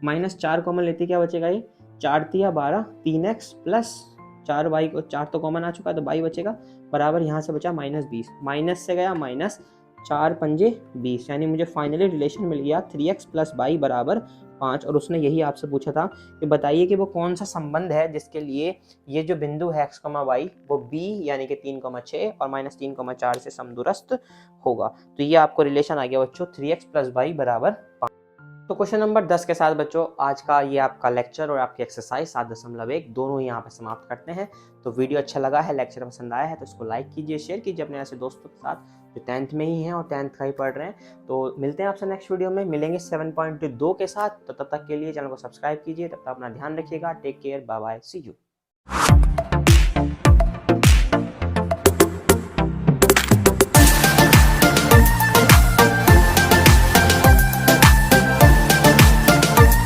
माइनस 4 कॉमन लेते क्या बचेगा, ये 4 तिया 12 3x प्लस 4y को 4 तो कॉमन आ चुका है तो y बचेगा बराबर, यहाँ से बचा -20, माइनस से गया माइनस 4 पंजे 20, यानी मुझे फाइनली रिलेशन मिल गया 3x प्लस y बराबर 5। और उसने यही आपसे पूछा था कि बताइए कि वो कौन सा संबंध है जिसके लिए ये जो बिंदु है x, y वो b यानी कि 3,6 और -3,4 से समदूरस्थ होगा। तो ये आपको रिलेशन आ गया बच्चों 3x प्लस y बराबर 5। तो क्वेश्चन नंबर 10 के साथ बच्चों आज का ये आपका लेक्चर और आपकी एक्सरसाइज 7.1 दोनों यहाँ पर समाप्त करते हैं। तो वीडियो अच्छा लगा है, लेक्चर पसंद आया है तो इसको लाइक कीजिए, शेयर कीजिए अपने ऐसे दोस्तों के साथ जो 10th में ही हैं और 10th का ही पढ़ रहे हैं। तो मिलते हैं आपसे नेक्स्ट वीडियो में, मिलेंगे 7.2 के साथ। तो तब तक के लिए चैनल को सब्सक्राइब कीजिए, तब तक अपना ध्यान रखिएगा, take care, bye bye, see you.